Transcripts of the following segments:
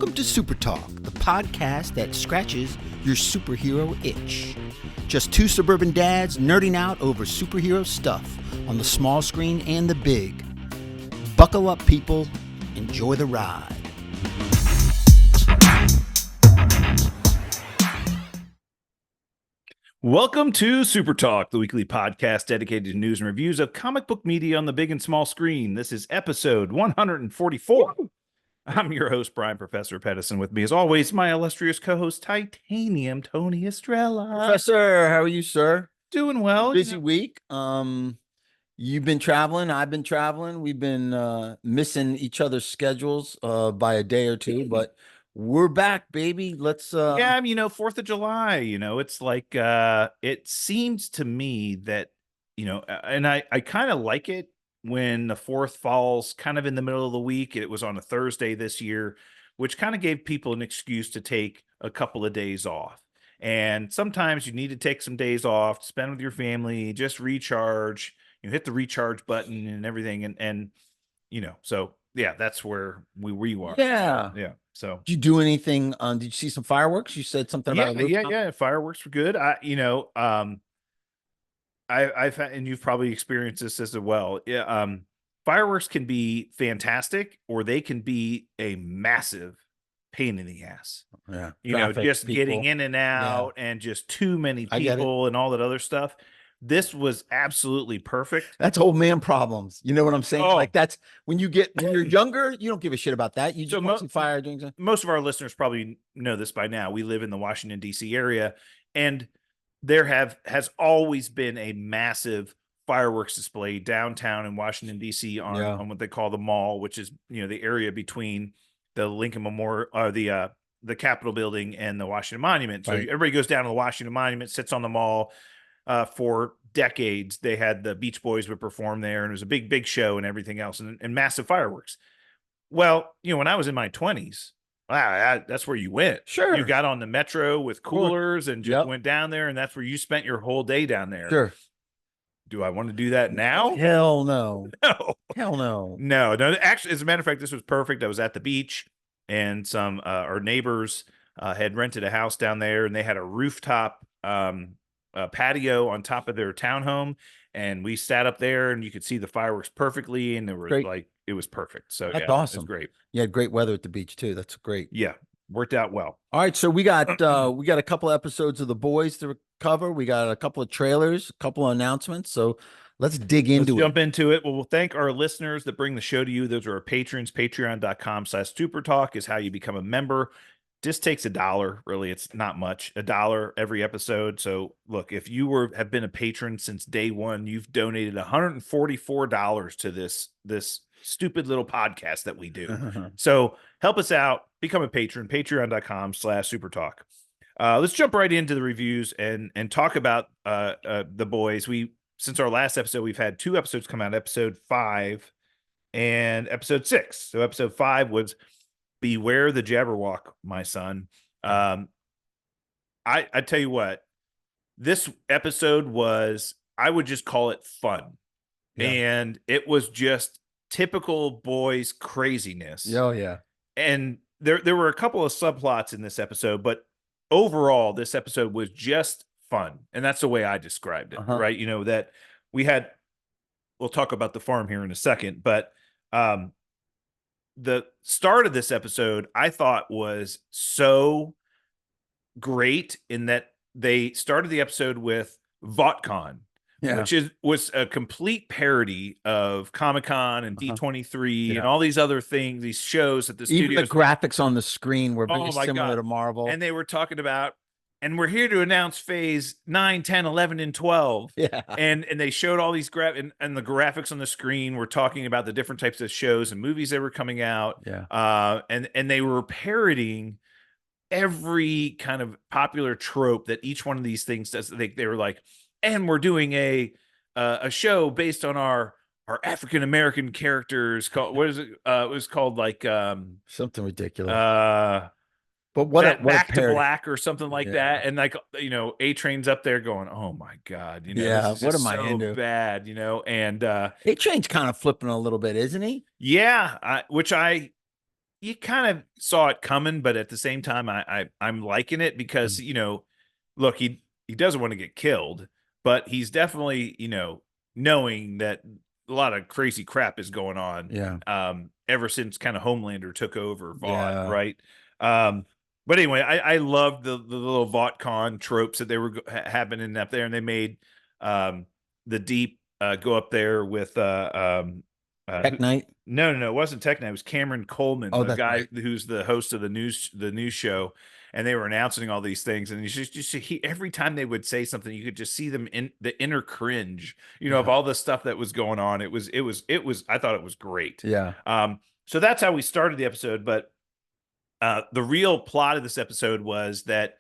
Welcome to Super Talk, the podcast that scratches your superhero itch. Just two suburban dads nerding out over superhero stuff on the small screen and the big. Buckle up, people. Enjoy the ride. Welcome to Super Talk, the weekly podcast dedicated to news and reviews of comic book media on the big and small screen. This is episode 144. I'm your host, Brian Professor Pedersen. With me, as always, my illustrious co-host, Titanium Tony Estrella. Professor, how are you, sir? Doing well. Busy week. You've been traveling. I've been traveling. We've been missing each other's schedules by a day or two, but we're back, baby. Let's Yeah, 4th of July, it's like it seems to me that, and I kind of like it when the 4th falls kind of in the middle of the week. It was on a Thursday this year, which kind of gave people an excuse to take a couple of days off. And sometimes you need to take some days off, spend with your family, just recharge, hit the recharge button and everything. And so yeah, that's where we are. Yeah. Yeah. So did you do anything? Did you see some fireworks? You said something about a rooftop? yeah. Fireworks were good. I've had, and you've probably experienced this as well. Yeah. Fireworks can be fantastic, or they can be a massive pain in the ass. Yeah. Traffic, just people getting in and out, and just too many people and all that other stuff. This was absolutely perfect. That's old man problems. You know what I'm saying? Oh. Like that's when you're younger, you don't give a shit about that. You just want some fire doing something. Most of our listeners probably know this by now. We live in the Washington, D.C. area, and there has always been a massive fireworks display downtown in Washington, D.C. on what they call the mall, which is, the area between the Lincoln Memorial, or the Capitol building and the Washington Monument. So everybody goes down to the Washington Monument, sits on the mall. For decades, they had the Beach Boys would perform there, and it was a big show and everything else, and massive fireworks. Well, when I was in my 20s, that's where you went. Sure. You got on the metro with coolers and just went down there, and that's where you spent your whole day down there. Sure. Do I want to do that now? Hell no. No. Hell no. No. Actually, as a matter of fact, this was perfect. I was at the beach, and some our neighbors had rented a house down there, and they had a rooftop patio on top of their townhome, and we sat up there, and you could see the fireworks perfectly, and there was it was perfect. So that's awesome. It was great. You had great weather at the beach too. That's great. Yeah, worked out well. All right, so we got a couple episodes of The Boys to cover. We got a couple of trailers, a couple of announcements. So let's dig into it. Jump into it. Well, we'll thank our listeners that bring the show to you. Those are our patrons. Patreon.com/supertalk is how you become a member. Just takes $1. Really, it's not much. $1 every episode. So look, if you have been a patron since day one, you've donated $144 to this stupid little podcast that we do. So help us out. Become a patron. Patreon.com/supertalk. Let's jump right into the reviews and talk about The Boys. Since our last episode, we've had 2 episodes come out, episode 5 and episode 6. So episode 5 was Beware the Jabberwock, my son. I tell you what, this episode was, I would just call it fun. Yeah. And it was just typical boys craziness. Oh yeah. And there were a couple of subplots in this episode, but overall this episode was just fun. And that's the way I described it, right? That we'll talk about the farm here in a second, but the start of this episode, I thought, was so great in that they started the episode with Vought-Con, which was a complete parody of Comic-Con and D23 and all these other things, these shows that the studios. Even the graphics on the screen were very similar to Marvel. And they were talking about, and we're here to announce phase 9, 10, 11, and 12. Yeah. And they showed all these and the graphics on the screen were talking about the different types of shows and movies that were coming out. Yeah. And they were parodying every kind of popular trope that each one of these things does. They were like, and we're doing a show based on our African-American characters called, what is it? It was called like something ridiculous. But what Back to Black or something like that, and like A-Train's up there going, "Oh my god, what am I into?" Bad, and A-Train's kind of flipping a little bit, isn't he? Yeah, which I you kind of saw it coming, but at the same time, I'm liking it because, look, he doesn't want to get killed, but he's definitely, knowing that a lot of crazy crap is going on. Yeah. Ever since kind of Homelander took over Vought, Yeah. right? But anyway, I love the little Vought-Con tropes that they were happening up there, and they made the Deep go up there with Tech Night. no, it wasn't Tech Night. It was Cameron Coleman, Oh, the that's guy right. who's the host of the news show, and they were announcing all these things. And every time they would say something, you could just see them in the inner cringe, of all the stuff that was going on. It was. I thought it was great. Yeah. So that's how we started the episode. But the real plot of this episode was that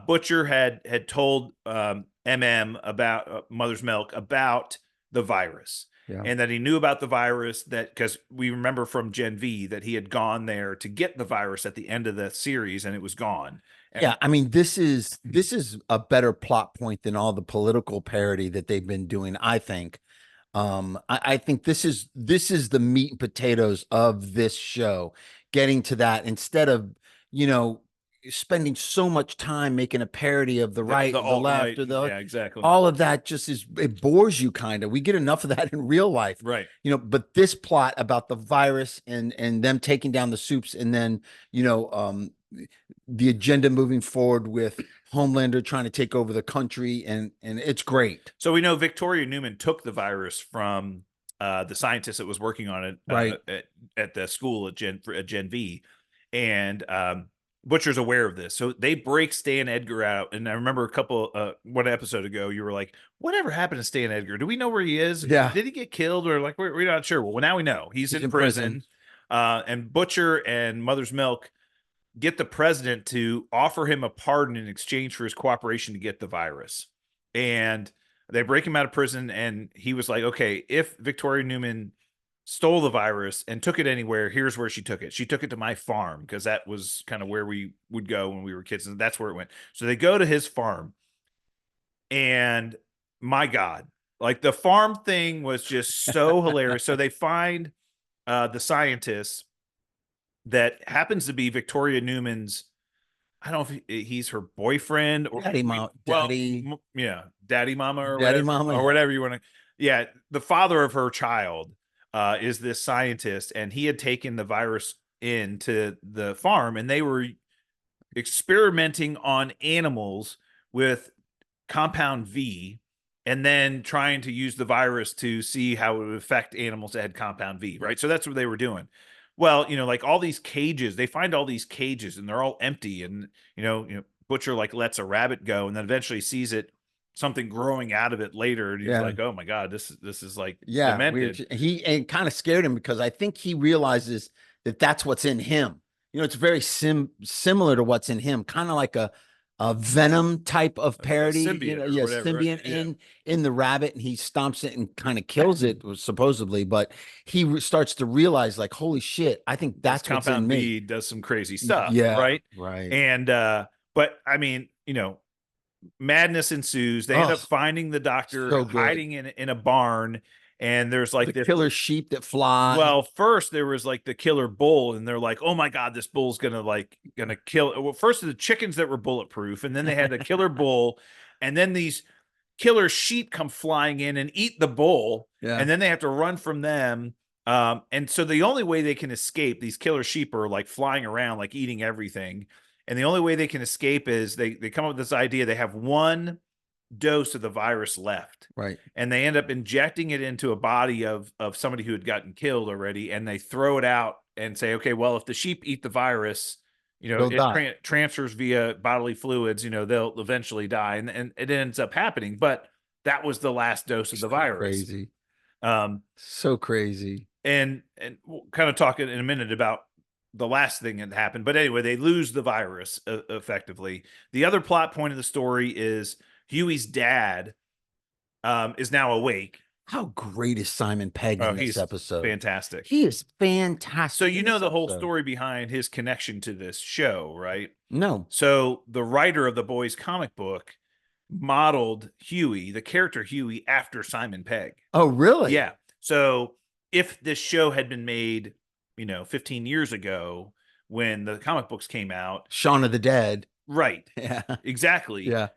Butcher had told MM about Mother's Milk about the virus. Yeah. And that he knew about the virus, that because we remember from Gen V that he had gone there to get the virus at the end of the series and it was gone. Yeah, I mean, this is a better plot point than all the political parody that they've been doing, I think. I think this is the meat and potatoes of this show, getting to that instead of, spending so much time making a parody of the right, the left, or yeah, exactly. all of that it bores you kind of. We get enough of that in real life, right? But this plot about the virus and them taking down the Supes, and then the agenda moving forward with Homelander trying to take over the country, and it's great. So we know Victoria Newman took the virus from the scientist that was working on it right at the school at Gen V, and Butcher's aware of this, so they break Stan Edgar out. And I remember one episode ago, you were like, "Whatever happened to Stan Edgar? Do we know where he is? Yeah, did he get killed, or like we're not sure?" Well, now we know he's in prison. And Butcher and Mother's Milk get the president to offer him a pardon in exchange for his cooperation to get the virus, and they break him out of prison. And he was like, "Okay, if Victoria Newman stole the virus and took it anywhere, here's where she took it. She took it to my farm," because that was kind of where we would go when we were kids, and that's where it went. So they go to his farm, and my God, like the farm thing was just so hilarious. So they find the scientist that happens to be Victoria Newman's, I don't know if he's her boyfriend or daddy mama or whatever you want to. Yeah, the father of her child is this scientist, and he had taken the virus into the farm, and they were experimenting on animals with compound V, and then trying to use the virus to see how it would affect animals that had compound V, right? So that's what they were doing. Well, like all these cages, they find all these cages and they're all empty. And, Butcher like lets a rabbit go, and then eventually sees something growing out of it later. And he's like, "Oh my God, this is like demented." It kind of scared him, because I think he realizes that that's what's in him. It's very similar to what's in him, kind of like a Venom type of parody, symbiont in the rabbit, and he stomps it and kind of kills it, supposedly. But he starts to realize, like, holy shit, I think that's what's in me. V does some crazy stuff, right. And but I mean, madness ensues. They end up finding the doctor hiding in a barn. And there's like the killer sheep that fly. Well, first there was like the killer bull, and they're like, "Oh my God, this bull's gonna kill." Well, first the chickens that were bulletproof, and then they had the killer bull, and then these killer sheep come flying in and eat the bull, and then they have to run from them. And so the only way they can escape, these killer sheep are like flying around, like eating everything, and the only way they can escape is they come up with this idea. They have one dose of the virus left, right, and they end up injecting it into a body of somebody who had gotten killed already, and they throw it out and say, "Okay, well, if the sheep eat the virus, it transfers via bodily fluids, they'll eventually die," and it ends up happening. But that was the last dose of the virus. Crazy. So crazy. And we'll kind of talk in a minute about the last thing that happened. But anyway, they lose the virus effectively. The other plot point of the story is Hughie's dad is now awake. How great is Simon Pegg in this episode? Fantastic. He is fantastic. So the whole story behind his connection to this show, right? No. So the writer of the Boys comic book modeled Hughie, the character Hughie, after Simon Pegg. Oh, really? Yeah. So if this show had been made 15 years ago when the comic books came out. Shaun of the Dead. Right. Yeah. Exactly. Yeah.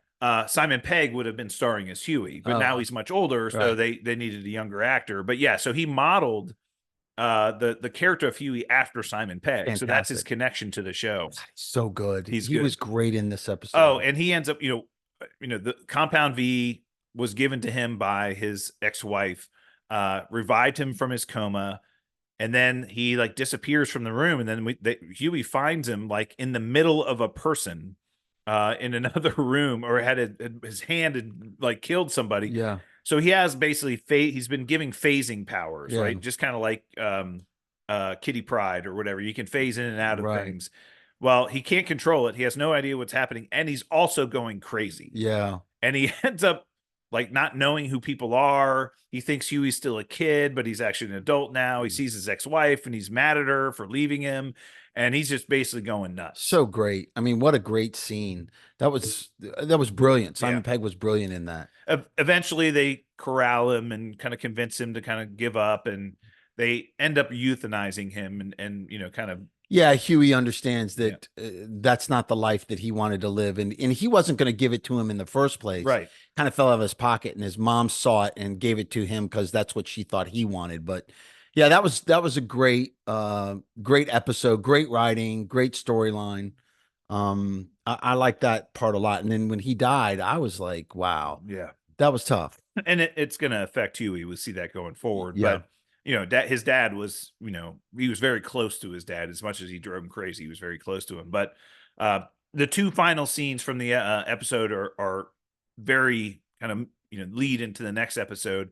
Simon Pegg would have been starring as Hughie, but now he's much older, so they needed a younger actor. But yeah, so he modeled the character of Hughie after Simon Pegg. Fantastic. So that's his connection to the show. So good. He good. Was great in this episode. Oh, and he ends up, the Compound V was given to him by his ex-wife, revived him from his coma, and then he like disappears from the room, and then Hughie finds him like in the middle of a person in another room, or his hand had like killed somebody. Yeah. So he has basically he's been giving phasing powers, right? Just kind of like Kitty Pryde or whatever. You can phase in and out of things. Well, he can't control it. He has no idea what's happening, and he's also going crazy. Yeah. And he ends up like not knowing who people are. He thinks Hughie's still a kid, but he's actually an adult now. He sees his ex-wife and he's mad at her for leaving him. And he's just basically going nuts. So great. I mean, what a great scene. That was brilliant. Simon Pegg was brilliant in that. Eventually they corral him and kind of convince him to kind of give up, and they end up euthanizing him and kind of. Yeah, Hughie understands that that's not the life that he wanted to live, and he wasn't going to give it to him in the first place. Right. Kind of fell out of his pocket, and his mom saw it and gave it to him because that's what she thought he wanted. But yeah, that was a great episode, great writing, great storyline. I like that part a lot. And then when he died, I was like, wow, that was tough. And it's going to affect Hughie. We'll see that going forward. Yeah. But his dad was, he was very close to his dad. As much as he drove him crazy, he was very close to him. But the two final scenes from the episode are very kind of, lead into the next episode.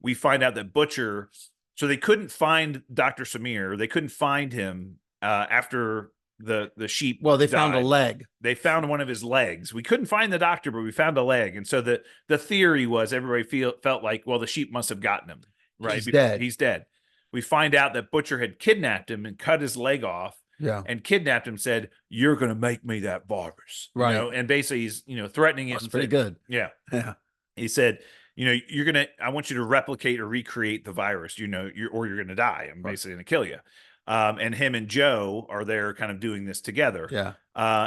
We find out that Butcher, so they couldn't find Dr. Samir. They couldn't find him after the sheep. Well, they died. found a leg. They found one of his legs. We couldn't find the doctor, but we found a leg. And so the theory was everybody felt like, well, the sheep must have gotten him. Right. He's dead. He's dead. We find out that Butcher had kidnapped him and cut his leg off. Yeah. And kidnapped him, said, "You're going to make me that virus." Right. And basically he's, threatening him. That's pretty good. Yeah. Yeah. He said, I want you to replicate or recreate the virus, or you're going to die. I'm basically going to kill you. And him and Joe are there kind of doing this together. Yeah.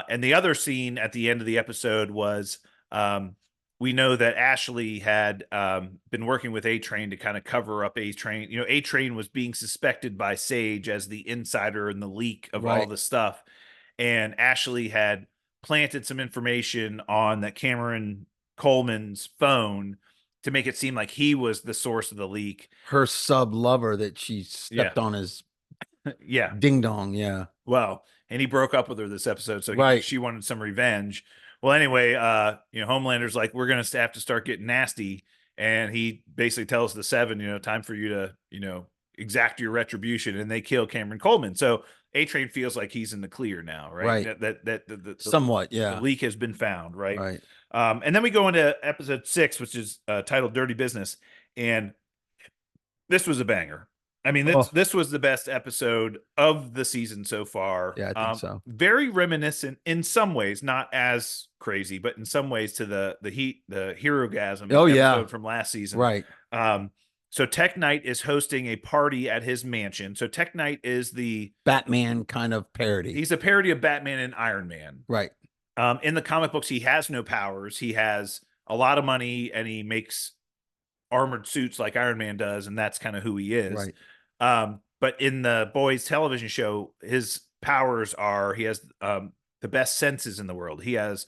And the other scene at the end of the episode was, we know that Ashley had been working with A-Train to kind of cover up A-Train. A-Train was being suspected by Sage as the insider in the leak of all the stuff. And Ashley had planted some information on that Cameron Coleman's phone to make it seem like he was the source of the leak. Her sub lover that she stepped on his ding dong. Yeah. Well, and he broke up with her this episode. So she wanted some revenge. Well, anyway, Homelander's like, we're going to have to start getting nasty. And he basically tells the Seven, time for you to, exact your retribution. And they kill Cameron Coleman. So A-Train feels like he's in the clear now, right? That somewhat, the leak has been found, right? Right. And then we go into episode 6, which is titled Dirty Business. And this was a banger. I mean, this was the best episode of the season so far. Yeah, I think so. Very reminiscent in some ways, not as crazy, but in some ways to the Herogasm episode from last season. Right. So Tech Knight is hosting a party at his mansion. So Tech Knight is the Batman kind of parody. He's a parody of Batman and Iron Man. Right. In the comic books, he has no powers. He has a lot of money and he makes armored suits like Iron Man does. And that's kind of who he is. Right. But in the Boys television show, his powers are, he has the best senses in the world. He has,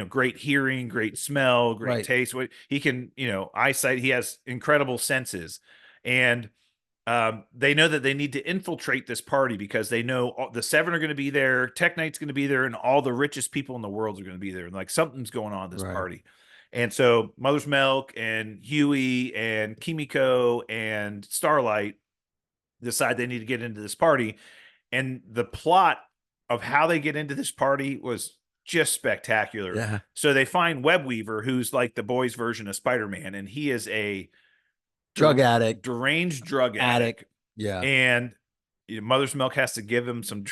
great hearing, great smell, great taste. He can, eyesight. He has incredible senses. And they know that they need to infiltrate this party because they know the Seven are going to be there, Tech Knight's going to be there, and all the richest people in the world are going to be there. And like something's going on at this party. And so Mother's Milk and Hughie and Kimiko and Starlight decide they need to get into this party. And the plot of how they get into this party was just spectacular. Yeah. So they find Webweaver, who's like the boys' version of Spider-Man, and he is a drug addict, deranged drug addict. Yeah. And Mother's Milk has to give him some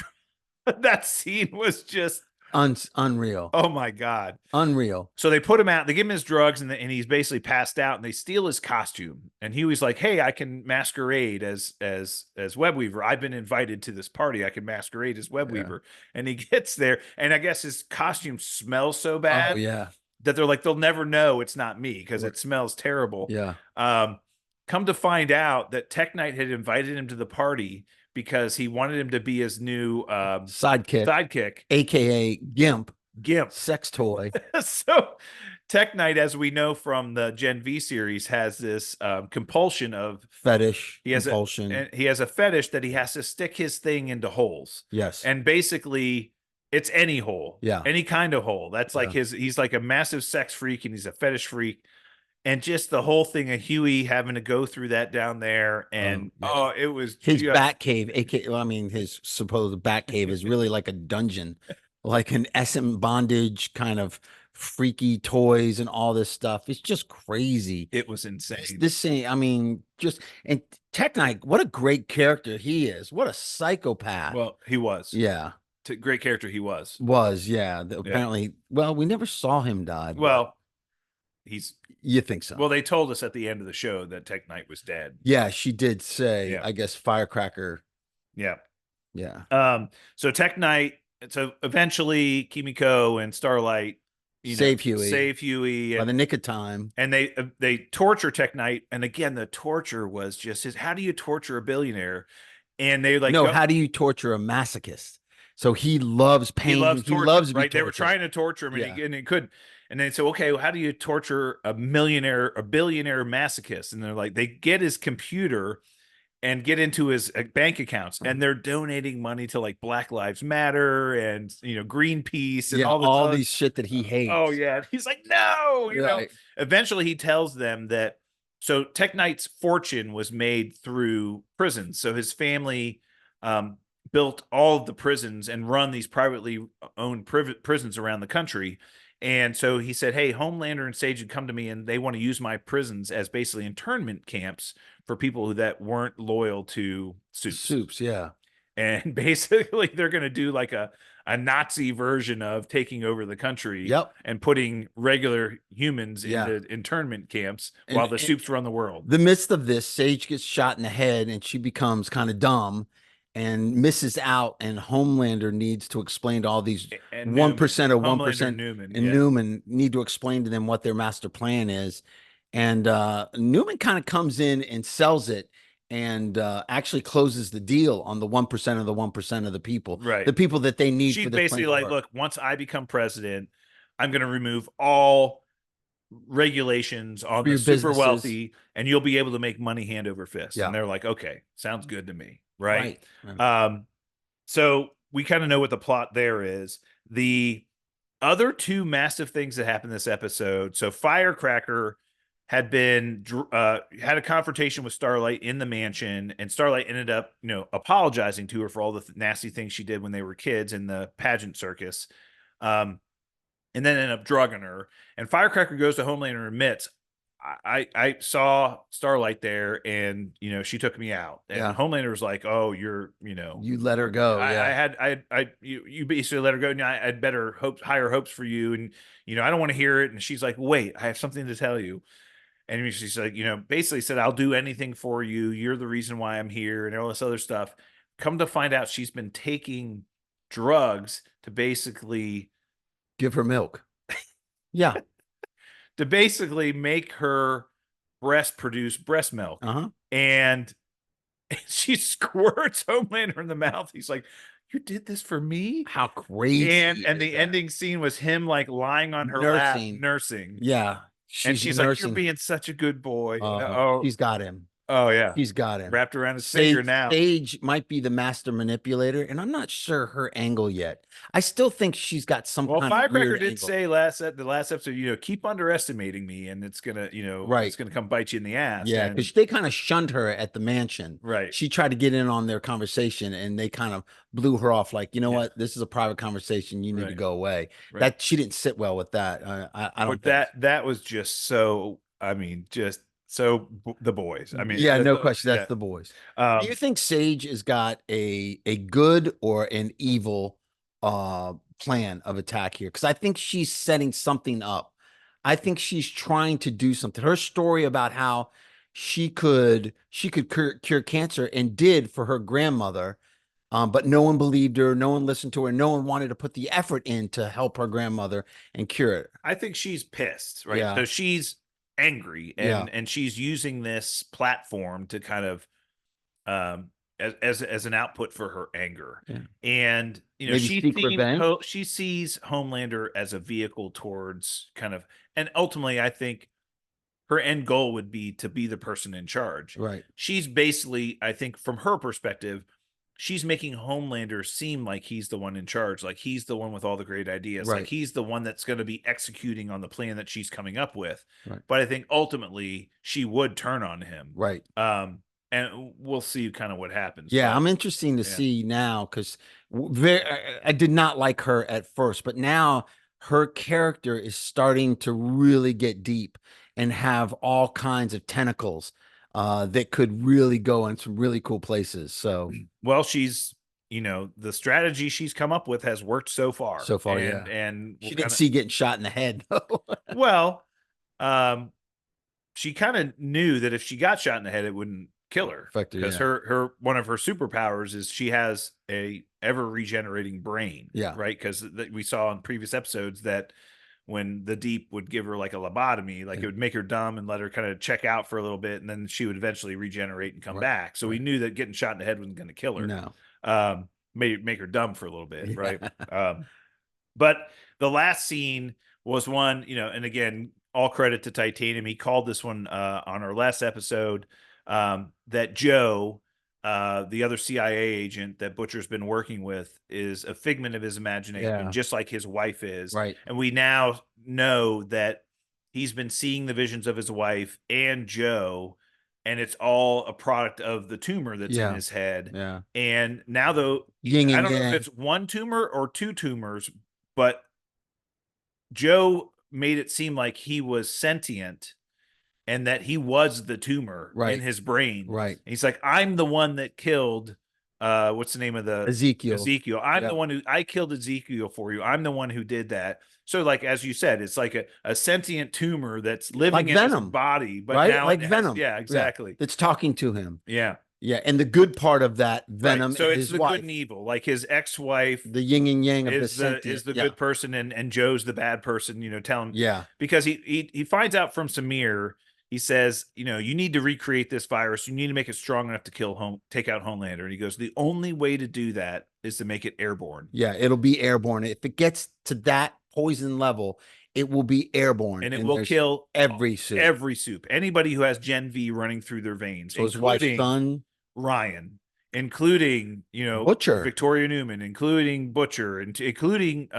that scene was just Unreal. Oh my God. Unreal. So they put him out, they give him his drugs, and he's basically passed out, and they steal his costume. And Huey's like, hey, I can masquerade as Web Weaver. I've been invited to this party. I can masquerade as Web Weaver. And he gets there, and I guess his costume smells so bad that they're like, they'll never know it's not me because it smells terrible. Yeah. Come to find out that Tech Knight had invited him to the party because he wanted him to be his new sidekick, aka Gimp, sex toy. So Tech Knight, as we know from the Gen V series, has this compulsion of fetish. He has a fetish that he has to stick his thing into holes. Yes. And basically it's any hole. Yeah. Any kind of hole. That's like he's like a massive sex freak, and he's a fetish freak. And just the whole thing of Huey having to go through that down there. And it was his bat cave, aka his supposed bat cave is really like a dungeon, like an SM bondage kind of freaky toys and all this stuff. It's just crazy. It was insane. This thing, and Tech Knight, what a great character he is. What a psychopath. Well, he was. Yeah. Great character he was. Apparently, well, we never saw him die. Well, you think so? Well, they told us at the end of the show that Tech Knight was dead. Yeah, she did say, I guess, Firecracker. Yeah. Yeah. So Tech Knight, so eventually Kimiko and Starlight save Hughie by the nick of time. And they torture Tech Knight. And again, the torture was just how do you torture a billionaire? And they like, how do you torture a masochist? So he loves pain. He loves torture, right? They were trying to torture him, and he couldn't. And they said, okay, well, how do you torture a billionaire masochist? And they're like, they get his computer and get into his bank accounts, and they're donating money to like Black Lives Matter and Greenpeace and all these shit that he hates. Oh yeah, he's like, no, you know. Eventually, he tells them that. So Tech Knight's fortune was made through prisons. So his family built all of the prisons and run these privately owned prisons around the country. And so he said, hey, Homelander and Sage had come to me, and they want to use my prisons as basically internment camps for people that weren't loyal to Supes. Yeah. And basically they're going to do like a Nazi version of taking over the country and putting regular humans into internment camps while the Supes run the world. The midst of this, Sage gets shot in the head, and she becomes kind of dumb and misses out, and Homelander needs to explain to all these 1% or 1% Newman need to explain to them what their master plan is. And Newman kind of comes in and sells it, and actually closes the deal on the 1% of the 1% of the people, the people that they need. She's basically like, look, once I become president, I'm going to remove all regulations on the super wealthy, and you'll be able to make money hand over fist. And they're like, okay, sounds good to me. Right. So we kind of know what the plot there is. The other two massive things that happened this episode. So Firecracker had been had a confrontation with Starlight in the mansion, and Starlight ended up, apologizing to her for all the nasty things she did when they were kids in the pageant circus. And then ended up drugging her. And Firecracker goes to Homelander and admits, I saw Starlight there, and she took me out. And Homelander was like, "Oh, you let her go." You basically let her go, and I had higher hopes for you, and I don't want to hear it. And she's like, "Wait, I have something to tell you." And she's like, basically said, "I'll do anything for you. You're the reason why I'm here," and all this other stuff. Come to find out, she's been taking drugs to basically give her milk. Yeah. To basically make her breast produce breast milk. And she squirts Homelander in the mouth. He's like, "You did this for me? How crazy." And the ending scene was him like lying on her lap, nursing. Yeah. She's like, "You're being such a good boy." He's got him. Oh yeah, he's got him wrapped around his finger now. Sage might be the master manipulator, and I'm not sure her angle yet. I still think she's got some. Well, kind Firecracker of did say the last episode, keep underestimating me, and it's gonna, it's gonna come bite you in the ass. Yeah, because they kind of shunned her at the mansion. Right. She tried to get in on their conversation, and they kind of blew her off. Like, what? This is a private conversation. You need to go away. Right. That she didn't sit well with that. I don't. But that was just so. So the boys. No question. That's the boys. Do you think Sage has got a good or an evil plan of attack here because I think she's setting something up. I think she's trying to do something. Her story about how she could cure cancer and did for her grandmother, but no one believed her, no one listened to her, no one wanted to put the effort in to help her grandmother and cure it. I think she's pissed, right? Yeah. So she's angry, Yeah. and she's using this platform to kind of as an output for her anger. Yeah. And Maybe seek revenge. she sees Homelander as a vehicle towards kind of, and ultimately I think her end goal would be to be the person in charge. Right. She's basically, I think from her perspective, she's making Homelander seem like he's the one in charge, like he's the one with all the great ideas, Right. like he's the one that's going to be executing on the plan that she's coming up with. Right. But I think ultimately she would turn on him. Right. And we'll see kind of what happens. Yeah, but, I'm interesting to see now because I did not like her at first, but now her character is starting to really get deep and have all kinds of tentacles that could really go in some really cool places. So, well, she's, the strategy she's come up with has worked so far. Yeah. And she didn't see getting shot in the head. Well, she kind of knew that if she got shot in the head, it wouldn't kill her because her one of her superpowers is she has a ever regenerating brain. Yeah. Right. Because we saw in previous episodes that when the Deep would give her like a lobotomy, like it would make her dumb and let her kind of check out for a little bit, and then she would eventually regenerate and come back. So we knew that getting shot in the head wasn't going to kill her. No. Make her dumb for a little bit, right? But the last scene was one, and again, all credit to Titanium. He called this one on our last episode that Joe, the other CIA agent that Butcher's been working with, is a figment of his imagination, just like his wife is. Right. And we now know that he's been seeing the visions of his wife and Joe, and it's all a product of the tumor that's in his head. Yeah. And now, though, I don't know if it's one tumor or two tumors, but Joe made it seem like he was sentient and that he was the tumor in his brain. Right. And he's like, I'm the one that killed, what's the name of the Ezekiel. I'm the one I killed Ezekiel for you. I'm the one who did that. So like, as you said, it's like a sentient tumor that's living like in Venom. His body, but now like Venom. Yeah, exactly. It's talking to him. Yeah. Yeah. And the good part of that Venom so is it's the good and evil, like his ex-wife, the yin and yang of is the good person, and Joe's the bad person, telling because he finds out from Samir. He says, you need to recreate this virus. You need to make it strong enough to take out Homelander. And he goes, the only way to do that is to make it airborne. Yeah, it'll be airborne. If it gets to that poison level, it will be airborne. And it will kill every Supe. Every Supe. Anybody who has Gen V running through their veins. So his wife's son. Ryan. Including, Butcher. Victoria Newman. Including Butcher. And including...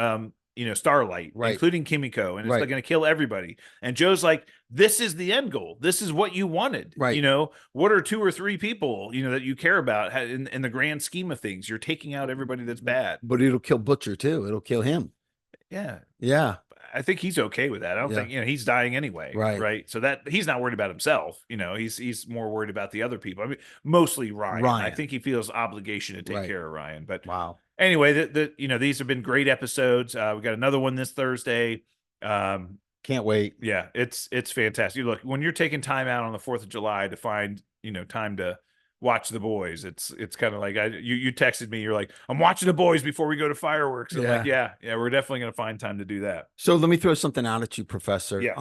Starlight, including Kimiko, and it's like going to kill everybody. And Joe's like, this is the end goal. This is what you wanted. Right. What are 2 or 3 people, that you care about in the grand scheme of things? You're taking out everybody that's bad. But it'll kill Butcher too. It'll kill him. Yeah. Yeah. I think he's okay with that. I don't think, he's dying anyway. Right. So that he's not worried about himself. He's more worried about the other people. I mean, mostly Ryan. I think he feels obligation to take care of Ryan, but wow. Anyway, these have been great episodes. We got another one this Thursday. Can't wait. Yeah, it's fantastic. Look, when you're taking time out on the 4th of July to find, time to watch The Boys, it's kind of like you texted me, you're like, I'm watching The Boys before we go to fireworks. I'm like, yeah, we're definitely going to find time to do that. So let me throw something out at you, Professor. Yeah.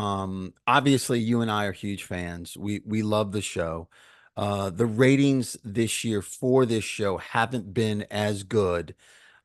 Obviously you and I are huge fans. We love the show. The ratings this year for this show haven't been as good.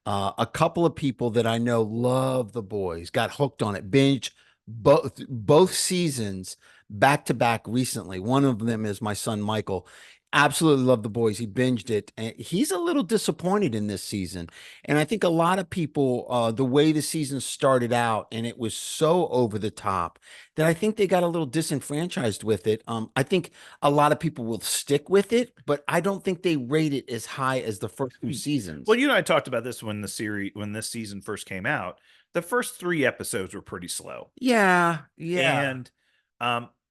A couple of people that I know love The Boys, got hooked on it, binge both seasons back to back recently. One of them is my son, Michael. Absolutely love The Boys. He binged it, and he's a little disappointed in this season. And I think a lot of people, the way the season started out, and it was so over the top that I think they got a little disenfranchised with it. I think a lot of people will stick with it, but I don't think they rate it as high as the first 2 seasons. Well, I talked about this when this season first came out. The first 3 episodes were pretty slow. Yeah. And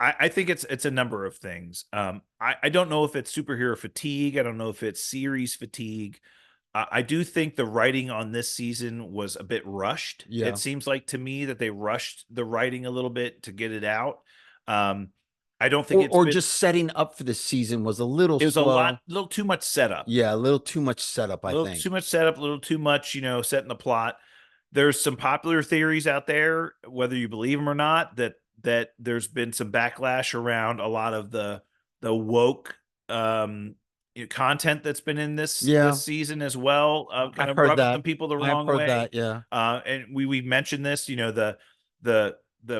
I think it's a number of things. I don't know if it's superhero fatigue. I don't know if it's series fatigue. I do think the writing on this season was a bit rushed. Yeah. It seems like to me that they rushed the writing a little bit to get it out. I don't think or just setting up for the season was a little it was slow. a little too much setup. Yeah, a little too much setup, I think. Too much setup, a little too much, setting the plot. There's some popular theories out there, whether you believe them or not, that there's been some backlash around a lot of the woke content that's been in this season as well. Kind of rubbing some people the wrong way. That, yeah. And we mentioned this, the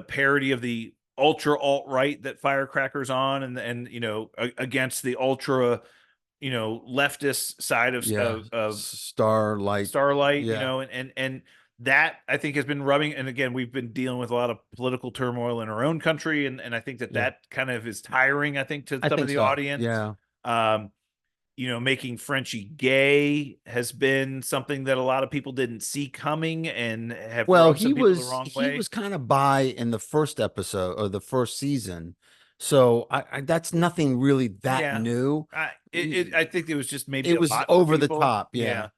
parody of the ultra alt-right that Firecracker's on, and against the ultra leftist side of Starlight, and that I think has been rubbing. And again, we've been dealing with a lot of political turmoil in our own country, and I think that kind of is tiring, I think, to some of the audience. Yeah. Making Frenchie gay has been something that a lot of people didn't see coming, and have rubbed some people the wrong way. He was kind of bi in the first episode or the first season. So that's nothing really that new. I think it was just maybe it was over the top. Yeah.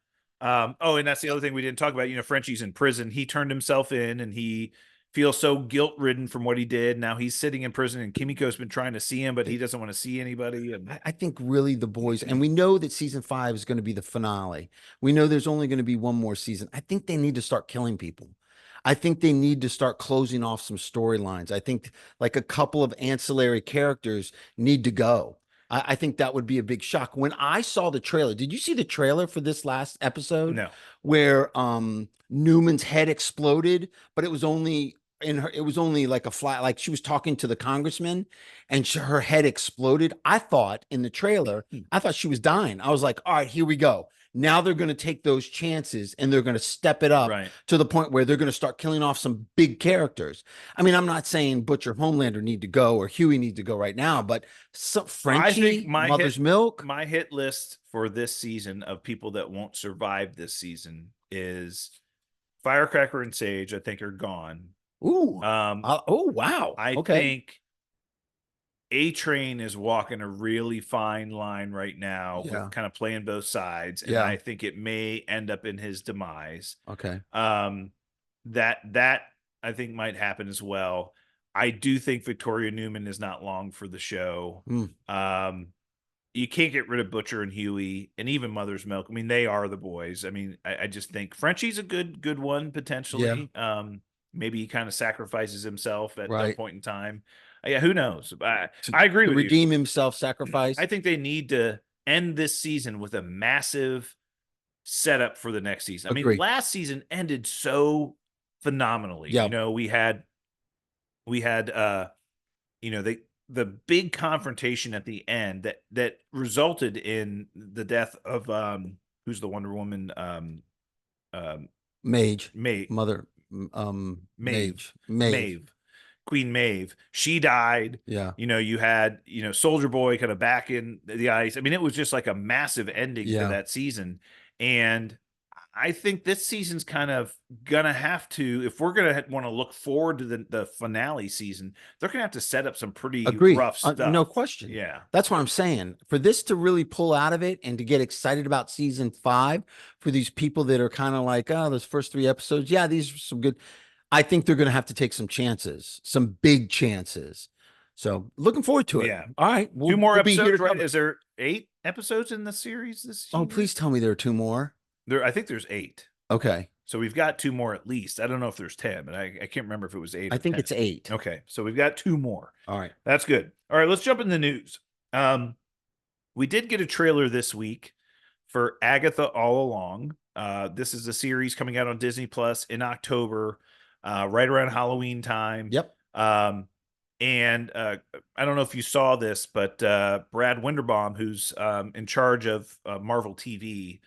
And that's the other thing we didn't talk about. Frenchie's in prison. He turned himself in, and he feels so guilt-ridden from what he did. Now he's sitting in prison, and Kimiko's been trying to see him, but he doesn't want to see anybody. And I think really the boys, and we know that season 5 is going to be the finale. We know there's only going to be one more season. I think they need to start killing people. I think they need to start closing off some storylines. I think like a couple of ancillary characters need to go. I think that would be a big shock. When I saw the trailer, did you see the trailer for this last episode? No. Where Newman's head exploded, but it was only like a flat, like she was talking to the congressman, and her head exploded. I thought in the trailer, I thought she was dying. I was like, all right, here we go. Now they're going to take those chances, and they're going to step it up to the point where they're going to start killing off some big characters. I mean, I'm not saying Butcher, Homelander need to go, or Hughie needs to go right now, but Frenchie, Mother's Milk. My hit list for this season of people that won't survive this season is Firecracker and Sage. I think are gone. Ooh. Oh, wow. I think A-Train is walking a really fine line right now, with kind of playing both sides. And I think it may end up in his demise. Okay. That I think might happen as well. I do think Victoria Newman is not long for the show. You can't get rid of Butcher and Hughie, and even Mother's Milk. I mean, they are the boys. I mean, I just think Frenchie's a good one potentially. Maybe he kind of sacrifices himself at that point in time. Yeah, who knows? I agree with you. Redeem himself, sacrifice. I think they need to end this season with a massive setup for the next season. I mean, last season ended so phenomenally. We had the big confrontation at the end that resulted in the death of who's the Wonder Woman Maeve. Queen Maeve. She died. You had Soldier Boy kind of back in the ice. I mean, it was just like a massive ending to that season. And I think this season's kind of gonna have to, if we're gonna want to look forward to the finale season, they're gonna have to set up some pretty rough stuff. No question. Yeah, that's what I'm saying. For this to really pull out of it and to get excited about season 5, for these people that are kind of like, oh, those first 3 episodes, these are some good. I think they're gonna have to take some chances, some big chances. So looking forward to it. Yeah. All right. 2 more episodes. Right? Is there 8 episodes in the series this season? Oh, please tell me there are 2 more. I think there's 8. Okay. So we've got 2 more at least. I don't know if there's 10, but I can't remember if it was 8. I think 10. it's 8. Okay. So we've got 2 more. All right. That's good. All right. Let's jump in the news. We did get a trailer this week for Agatha All Along. This is a series coming out on Disney Plus in October, right around Halloween time. Yep. And I don't know if you saw this, but Brad Winderbaum, who's in charge of Marvel TV,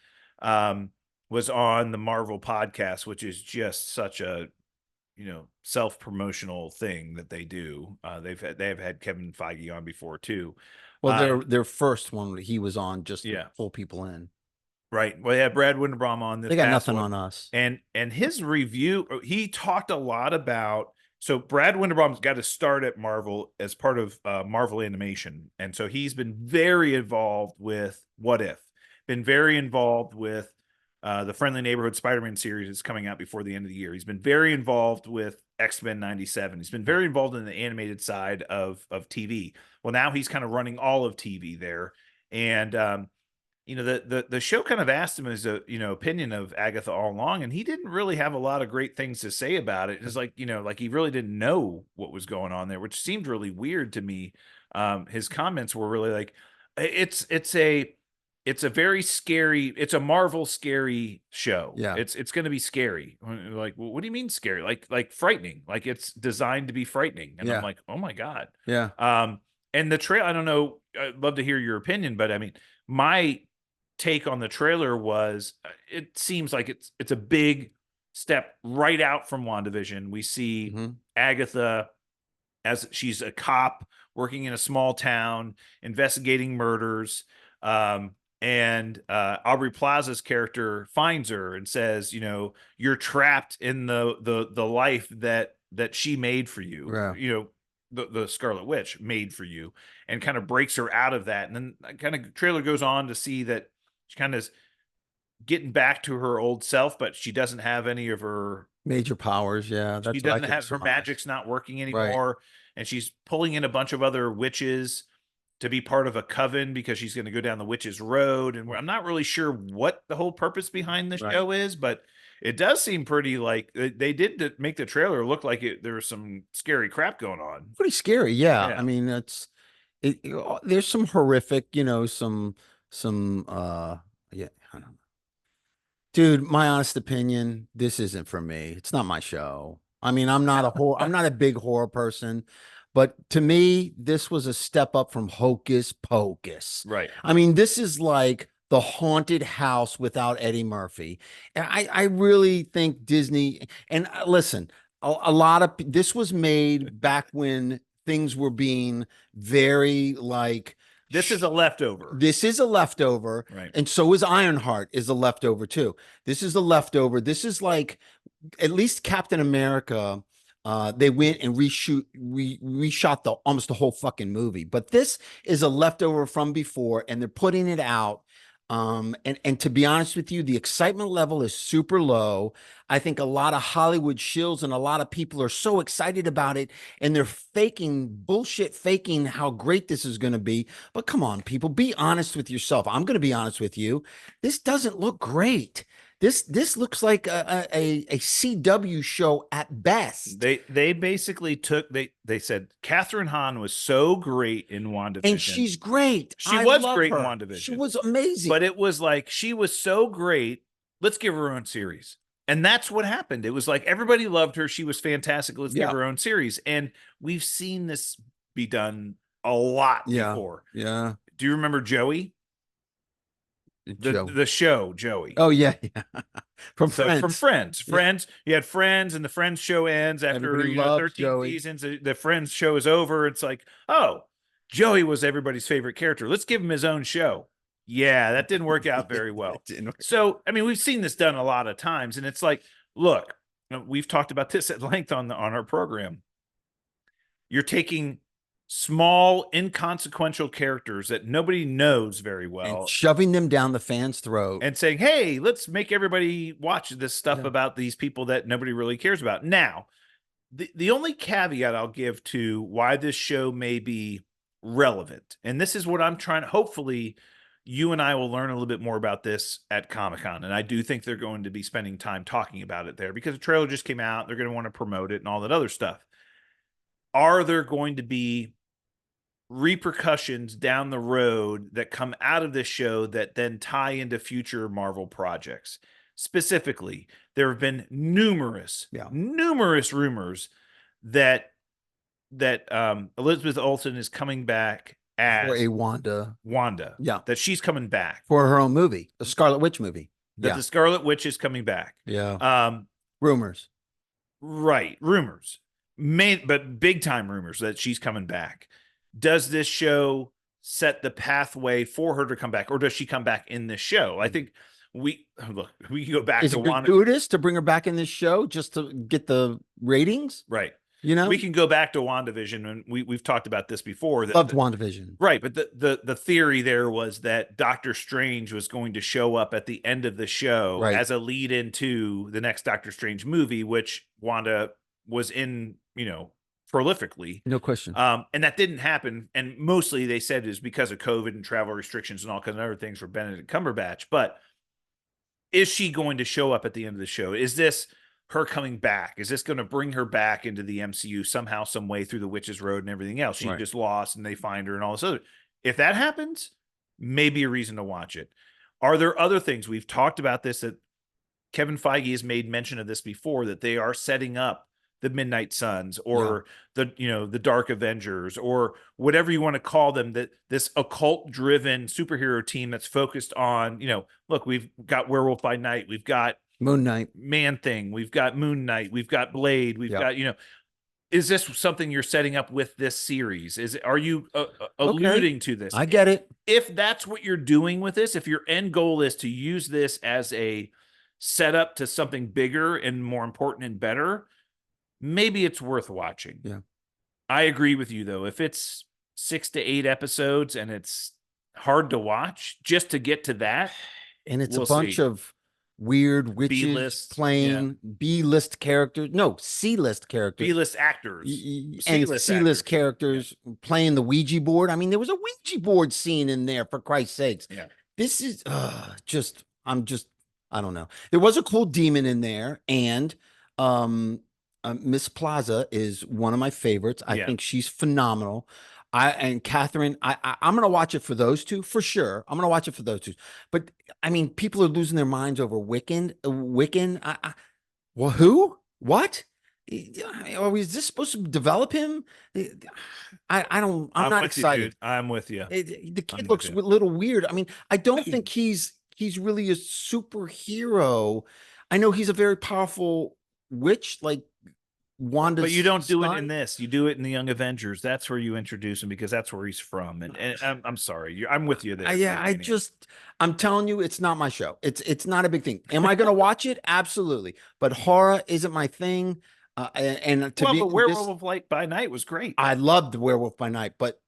was on the Marvel podcast, which is just such a self-promotional thing that they do. They've had Kevin Feige on before too. Well, their first one he was on just to pull people in. Right. Well, yeah, Brad Winderbaum on this. They got nothing on us. And his review, he talked a lot about. So Brad Winderbaum's got to start at Marvel as part of Marvel Animation, and so he's been very involved with What If, been very involved with the Friendly Neighborhood Spider-Man series is coming out before the end of the year. He's been very involved with X-Men 97. He's been very involved in the animated side of TV. Well, now he's kind of running all of TV there. And, the show kind of asked him his, opinion of Agatha all along, and he didn't really have a lot of great things to say about it. It's like, like he really didn't know what was going on there, which seemed really weird to me. His comments were really like, it's a very scary, it's a Marvel scary show. Yeah. It's going to be scary. Like, well, what do you mean scary? Like frightening, like it's designed to be frightening. And I'm like, oh my God. Yeah. And the trail, I don't know. I'd love to hear your opinion, but I mean, my take on the trailer was it seems like it's a big step right out from WandaVision. We see Agatha as she's a cop working in a small town, investigating murders. And Aubrey Plaza's character finds her and says, you're trapped in the life that she made for you. Yeah. The Scarlet Witch made for you, and kind of breaks her out of that. And then kind of trailer goes on to see that she kind of is getting back to her old self, but she doesn't have any of her major powers. Yeah. She doesn't have her magic's not working anymore. Right. And she's pulling in a bunch of other witches to be part of a coven because she's going to go down the witch's road. And I'm not really sure what the whole purpose behind the show is, but it does seem pretty like they did make the trailer look like there was some scary crap going on. Pretty scary. Yeah. I mean, there's some horrific, some I don't know. Dude, my honest opinion, this isn't for me. It's not my show. I mean, I'm not a big horror person. But to me, this was a step up from Hocus Pocus. Right. I mean, this is like the haunted house without Eddie Murphy. And I really think Disney, and listen, a lot of this was made back when things were being very like, this is a leftover. This is a leftover. Right. And so is Ironheart is a leftover too. This is a leftover. This is like, at least Captain America, they went and reshot almost the whole fucking movie. But this is a leftover from before, and they're putting it out. And to be honest with you, the excitement level is super low. I think a lot of Hollywood shills and a lot of people are so excited about it, and they're faking how great this is going to be. But come on, people, be honest with yourself. I'm going to be honest with you. This doesn't look great. This looks like a CW show at best. They basically they said Catherine Hahn was so great in WandaVision. And she's great. She was great in WandaVision. She was amazing. But it was like, she was so great, let's give her own series. And that's what happened. It was like everybody loved her. She was fantastic. Let's give her own series. And we've seen this be done a lot before. Yeah. Do you remember Joey? The show Joey. Oh yeah. From Friends. Friends. You had Friends, and the Friends show ends after 13 Joey. seasons. The Friends show is over. It's like, oh, Joey was everybody's favorite character. Let's give him his own show. Yeah, that didn't work out very well. So, I mean, we've seen this done a lot of times, and it's like, look, we've talked about this at length on our program. You're taking small, inconsequential characters that nobody knows very well, and shoving them down the fans' throat, and saying, hey, let's make everybody watch this stuff about these people that nobody really cares about. Now, the only caveat I'll give to why this show may be relevant, and this is what I'm trying to, hopefully you and I will learn a little bit more about this at Comic-Con, and I do think they're going to be spending time talking about it there, because the trailer just came out. They're going to want to promote it and all that other stuff. Are there going to be repercussions down the road that come out of this show that then tie into future Marvel projects? Specifically, there have been numerous rumors that Elizabeth Olsen is coming back as for a Wanda. Yeah, that she's coming back for her own movie, the Scarlet Witch movie. That the Scarlet Witch is coming back. Yeah. Rumors. Right, rumors. But big time rumors that she's coming back. Does this show set the pathway for her to come back, or does she come back in this show? I think we can go back to Wanda. Is it gratuitous to bring her back in this show just to get the ratings? Right. You know, we can go back to WandaVision, and we've talked about this before. Loved WandaVision. Right, but the theory there was that Doctor Strange was going to show up at the end of the show as a lead into the next Doctor Strange movie, which Wanda was in, prolifically. No question. And that didn't happen. And mostly they said is because of COVID and travel restrictions and all kinds of other things for Benedict Cumberbatch. But is she going to show up at the end of the show? Is this her coming back? Is this going to bring her back into the MCU somehow, some way through the Witch's Road and everything else? She just lost and they find her and all this other. If that happens, maybe a reason to watch it. Are there other things? We've talked about this, that Kevin Feige has made mention of this before, that they are setting up the Midnight Suns or the Dark Avengers or whatever you want to call them, that this occult driven superhero team that's focused on, look, we've got Werewolf by Night, we've got Moon Knight, Man-Thing, we've got Moon Knight, we've got Blade, we've got, is this something you're setting up with this series? Are you alluding to this? I get it. If that's what you're doing with this, if your end goal is to use this as a setup to something bigger and more important and better, maybe it's worth watching. Yeah. I agree with you though. If it's 6 to 8 episodes and it's hard to watch just to get to that, and it's a bunch of weird witches B-list, playing B-list characters. No, C-list characters. B-list actors. And C-list characters playing the Ouija board. I mean, there was a Ouija board scene in there, for Christ's sakes. Yeah. This is I don't know. There was a cool demon in there, and Miss Plaza is one of my favorites. I think she's phenomenal. And Catherine, I'm going to watch it for those two for sure. I'm going to watch it for those two. But I mean, people are losing their minds over Wiccan. Well, who? What? Is this supposed to develop him? I'm not excited. I'm with you. The kid looks a little weird. I mean, I don't think he's really a superhero. I know he's a very powerful witch, like Wanda's, but you don't do it in this. You do it in the Young Avengers. That's where you introduce him because that's where he's from. And I'm sorry, I'm with you there. I'm telling you, it's not my show. It's not a big thing. Am I going to watch it? Absolutely. But horror isn't my thing. But Werewolf by Night was great. I loved the Werewolf by Night, but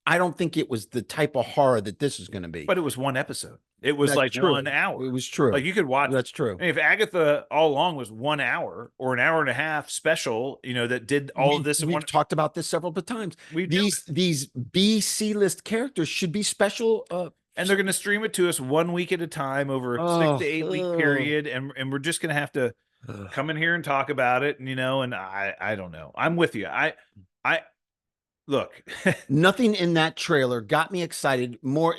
I don't think it was the type of horror that this is going to be. But it was one episode. It was true. 1 hour. It was true. Like you could watch. That's true. I mean, if Agatha all along was 1 hour or an hour and a half special, that did all of this. We've talked about this several times. These C list characters should be special. And they're going to stream it to us 1 week at a time over a 6 to 8 week period. And we're just going to have to come in here and talk about it. And, and I don't know. I'm with you. I look, nothing in that trailer got me excited more.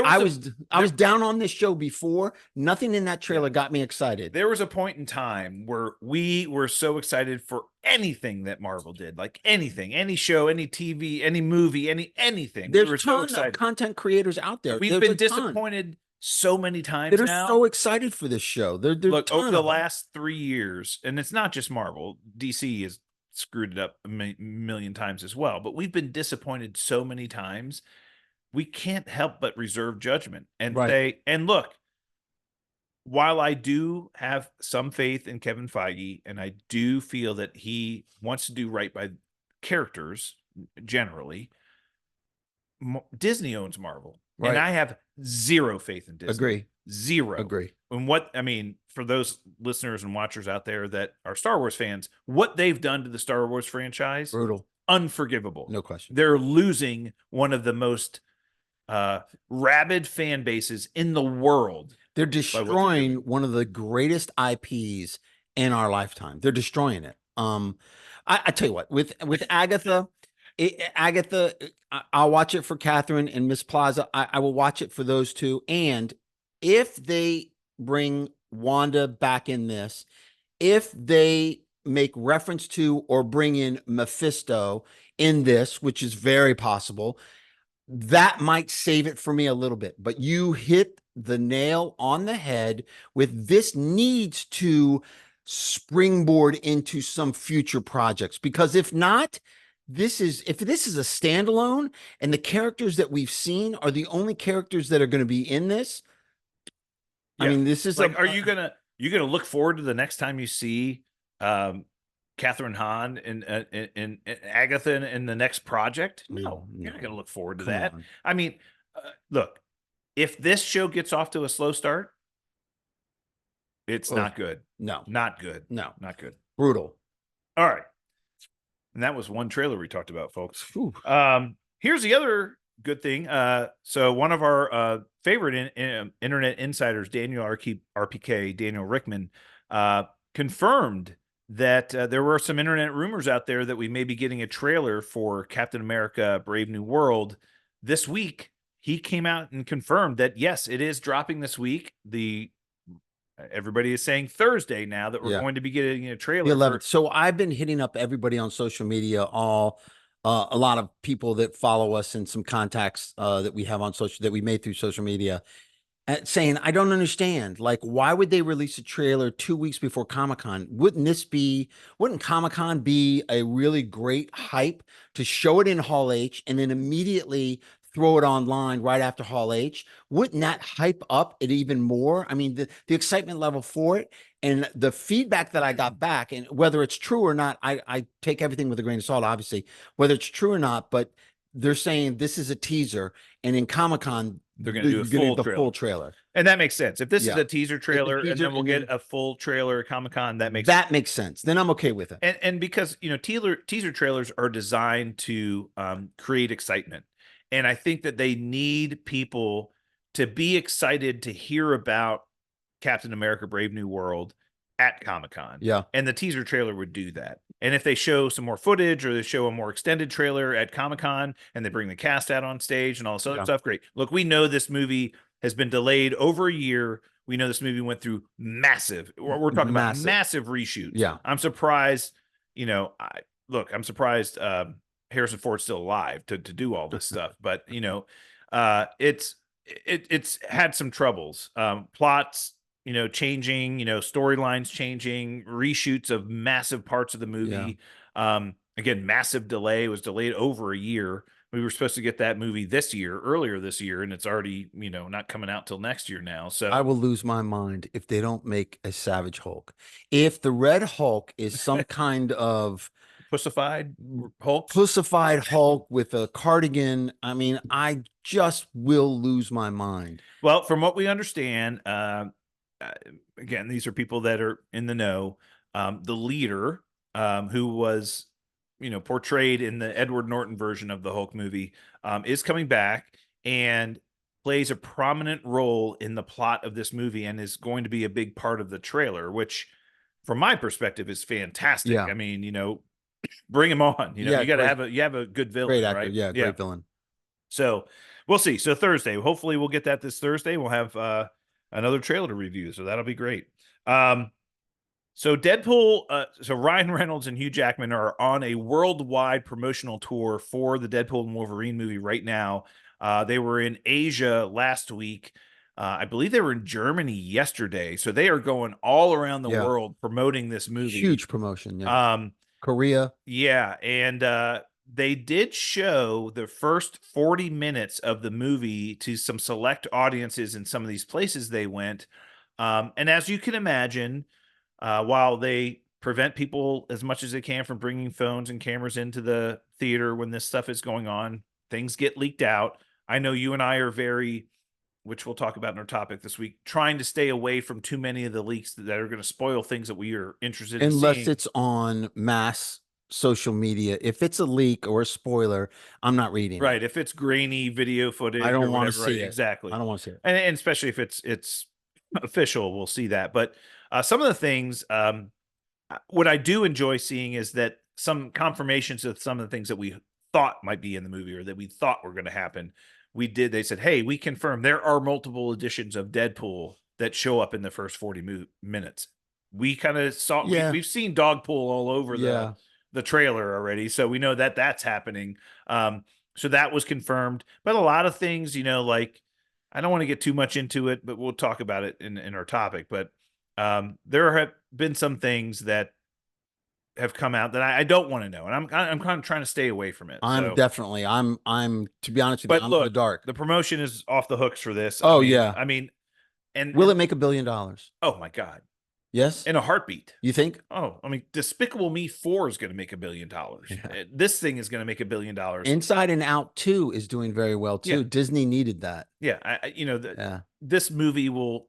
I was down on this show before. Nothing in that trailer got me excited. There was a point in time where we were so excited for anything that Marvel did, like anything, any show, any TV, any movie, anything. There's a ton of content creators out there. We've been disappointed so many times. They're so excited for this show. Look, over the last 3 years, and it's not just Marvel. DC has screwed it up a million times as well. But we've been disappointed so many times. We can't help but reserve judgment and say, and look, while I do have some faith in Kevin Feige, and I do feel that he wants to do right by characters generally, Disney owns Marvel. Right. And I have zero faith in Disney. Agree. Zero. Agree. And for those listeners and watchers out there that are Star Wars fans, what they've done to the Star Wars franchise, brutal, unforgivable. No question. They're losing one of the most rabid fan bases in the world. They're destroying one of the greatest IPs in our lifetime. They're destroying it. I tell you what, with Agatha, I'll watch it for Catherine and Miss Plaza. I will watch it for those two. And if they bring Wanda back in this, if they make reference to or bring in Mephisto in this, which is very possible, that might save it for me a little bit. But you hit the nail on the head with this needs to springboard into some future projects, because if not, if this is a standalone and the characters that we've seen are the only characters that are going to be in this. I mean, this is like, are you gonna look forward to the next time you see Catherine Hahn and Agatha in the next project? No, No. you're not going to look forward to Come that. on. I mean, look, if this show gets off to a slow start, it's not good. No. Not good. No. Not good. Brutal. All right. And that was one trailer we talked about, folks. Ooh. Here's the other good thing. So one of our favorite internet insiders, Daniel RPK, Daniel Rickman, confirmed that there were some internet rumors out there that we may be getting a trailer for Captain America Brave New World this week. He came out and confirmed that, yes, it is dropping this week. Everybody is saying Thursday now that we're going to be getting a trailer. The 11th. So I've been hitting up everybody on social media, a lot of people that follow us and some contacts that we have on social that we made through social media, saying, I don't understand. Like, why would they release a trailer 2 weeks before Comic-Con? Wouldn't Comic-Con be a really great hype to show it in Hall H and then immediately throw it online right after Hall H? Wouldn't that hype up it even more? I mean, the excitement level for it and the feedback that I got back, and whether it's true or not, I take everything with a grain of salt, obviously, whether it's true or not, but they're saying this is a teaser, and in Comic-Con, they're going to do a full trailer. And that makes sense. If this is a teaser trailer and then we'll get a full trailer at Comic-Con, that makes sense. Then I'm okay with it. And because, teaser trailers are designed to create excitement. And I think that they need people to be excited to hear about Captain America Brave New World at Comic-Con. Yeah. And the teaser trailer would do that. And if they show some more footage or they show a more extended trailer at Comic-Con and they bring the cast out on stage and all this other stuff, great. Look, we know this movie has been delayed over a year. We know this movie went through we're talking about massive reshoots. Yeah. I'm surprised, I'm surprised Harrison Ford's still alive to do all this stuff, but it's had some troubles, plots, changing, storylines changing, reshoots of massive parts of the movie. Again, massive delay. It was delayed over a year. We were supposed to get that movie earlier this year, and it's already, not coming out till next year now. So I will lose my mind if they don't make a Savage Hulk. If the Red Hulk is some kind of pussified Hulk with a cardigan, I mean, I just will lose my mind. Well, from what we understand, again, these are people that are in the know. The leader, who was, portrayed in the Edward Norton version of the Hulk movie, is coming back and plays a prominent role in the plot of this movie and is going to be a big part of the trailer, which from my perspective is fantastic. Yeah. I mean, bring him on. You got to have a good villain, great actor, right? Yeah, great villain. So we'll see. So Thursday, hopefully we'll get that this Thursday. We'll have another trailer to review, so that'll be great. So Deadpool, so Ryan Reynolds and Hugh Jackman are on a worldwide promotional tour for the Deadpool and Wolverine movie right now. They were in Asia last week. I believe they were in Germany yesterday. So they are going all around the world promoting this movie. Huge promotion. Yeah. Korea. Yeah. And they did show the first 40 minutes of the movie to some select audiences in some of these places they went. And as you can imagine, while they prevent people as much as they can from bringing phones and cameras into the theater when this stuff is going on, things get leaked out. I know you and I are very, which we'll talk about in our topic this week, trying to stay away from too many of the leaks that are going to spoil things that we are interested in unless seeing. It's on mass social media. If it's a leak or a spoiler, I'm not reading right. it. If it's grainy video footage, I don't want to see it. Exactly. I don't want to see it. And especially if it's official, we'll see that. But some of the things, what I do enjoy seeing is that some confirmations of some of the things that we thought might be in the movie or that we thought were going to happen. They said, hey, we confirm there are multiple editions of Deadpool that show up in the first 40 minutes. We kind of saw, we've seen Dogpool all over the trailer already. So we know that that's happening. So that was confirmed, but a lot of things, like, I don't want to get too much into it, but we'll talk about it in our topic. But there have been some things that have come out that I don't want to know, and I'm kind of trying to stay away from it. I'm to be honest with you, I'm in the dark. The promotion is off the hooks for this. Oh, I mean, and will it make $1 billion? Oh my God. Yes. In a heartbeat. You think? Oh, I mean, Despicable Me 4 is going to make $1 billion. This thing is going to make $1 billion. Inside and Out 2 is doing very well too. Yeah. Disney needed that. Yeah. This movie will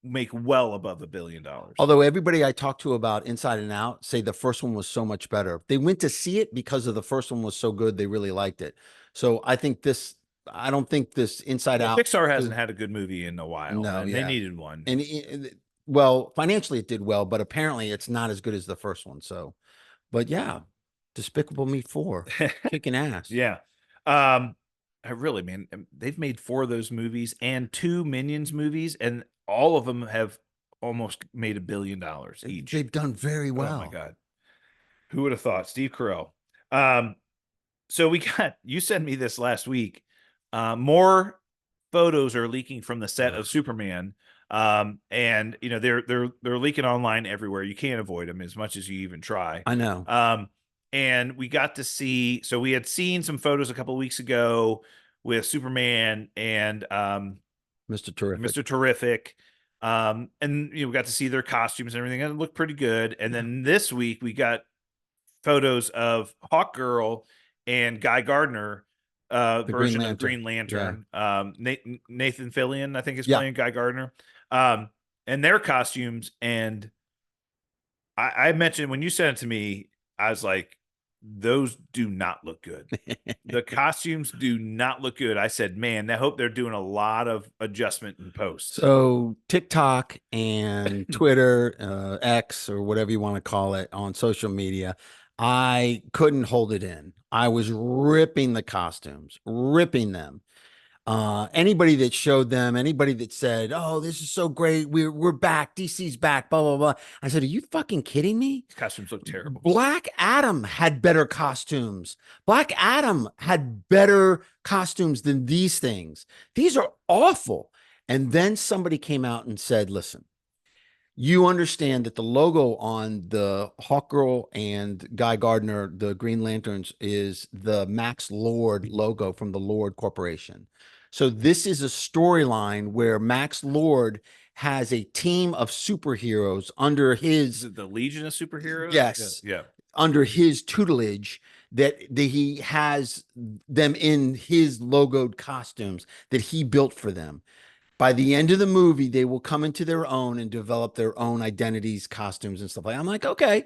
make well above $1 billion. Although everybody I talked to about Inside and Out say the first one was so much better. They went to see it because of the first one was so good. They really liked it. So I don't think this Inside Out. Pixar hasn't had a good movie in a while. No, and they needed one. And well, financially it did well, but apparently it's not as good as the first one. So, but yeah, Despicable Me 4, kicking ass. Yeah. Really, man, they've made 4 of those movies and 2 Minions movies, and all of them have almost made $1 billion each. They've done very well. Oh my God. Who would have thought? Steve Carell. So you sent me this last week. More photos are leaking from the set of Superman. And they're leaking online everywhere. You can't avoid them as much as you even try. I know. And we got to see, so we had seen some photos a couple of weeks ago with Superman and Mr. Terrific. And we got to see their costumes and everything, and it looked pretty good. And then this week we got photos of Hawkgirl and Guy Gardner version of Green Lantern. Yeah. Nathan Fillion, I think, is playing Guy Gardner. And their costumes. And I mentioned when you sent it to me, I was like, those do not look good. The costumes do not look good. I said, man, I hope they're doing a lot of adjustment in post. So TikTok and Twitter, X, or whatever you want to call it, on social media, I couldn't hold it in. I was ripping the costumes, ripping them. Anybody that showed them, anybody that said, "Oh, this is so great, we're back, DC's back," blah blah blah. I said, "Are you fucking kidding me?" Costumes look terrible. Black Adam had better costumes. Black Adam had better costumes than these things. These are awful. And then somebody came out and said, "Listen, you understand that the logo on the Hawkgirl and Guy Gardner, the Green Lanterns, is the Max Lord logo from the Lord Corporation. So this is a storyline where Max Lord has a team of superheroes under his... the Legion of Superheroes? Yes. Yeah. Under his tutelage, that he has them in his logoed costumes that he built for them. By the end of the movie, they will come into their own and develop their own identities, costumes, and stuff like that. I'm like, okay,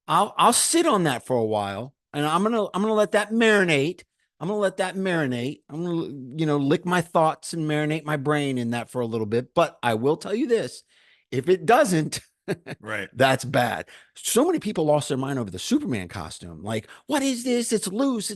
I'll sit on that for a while, and I'm gonna let that marinate. I'm gonna let that marinate. I'm gonna, lick my thoughts and marinate my brain in that for a little bit. But I will tell you this: if it doesn't, right, that's bad. So many people lost their mind over the Superman costume. Like, what is this? It's loose.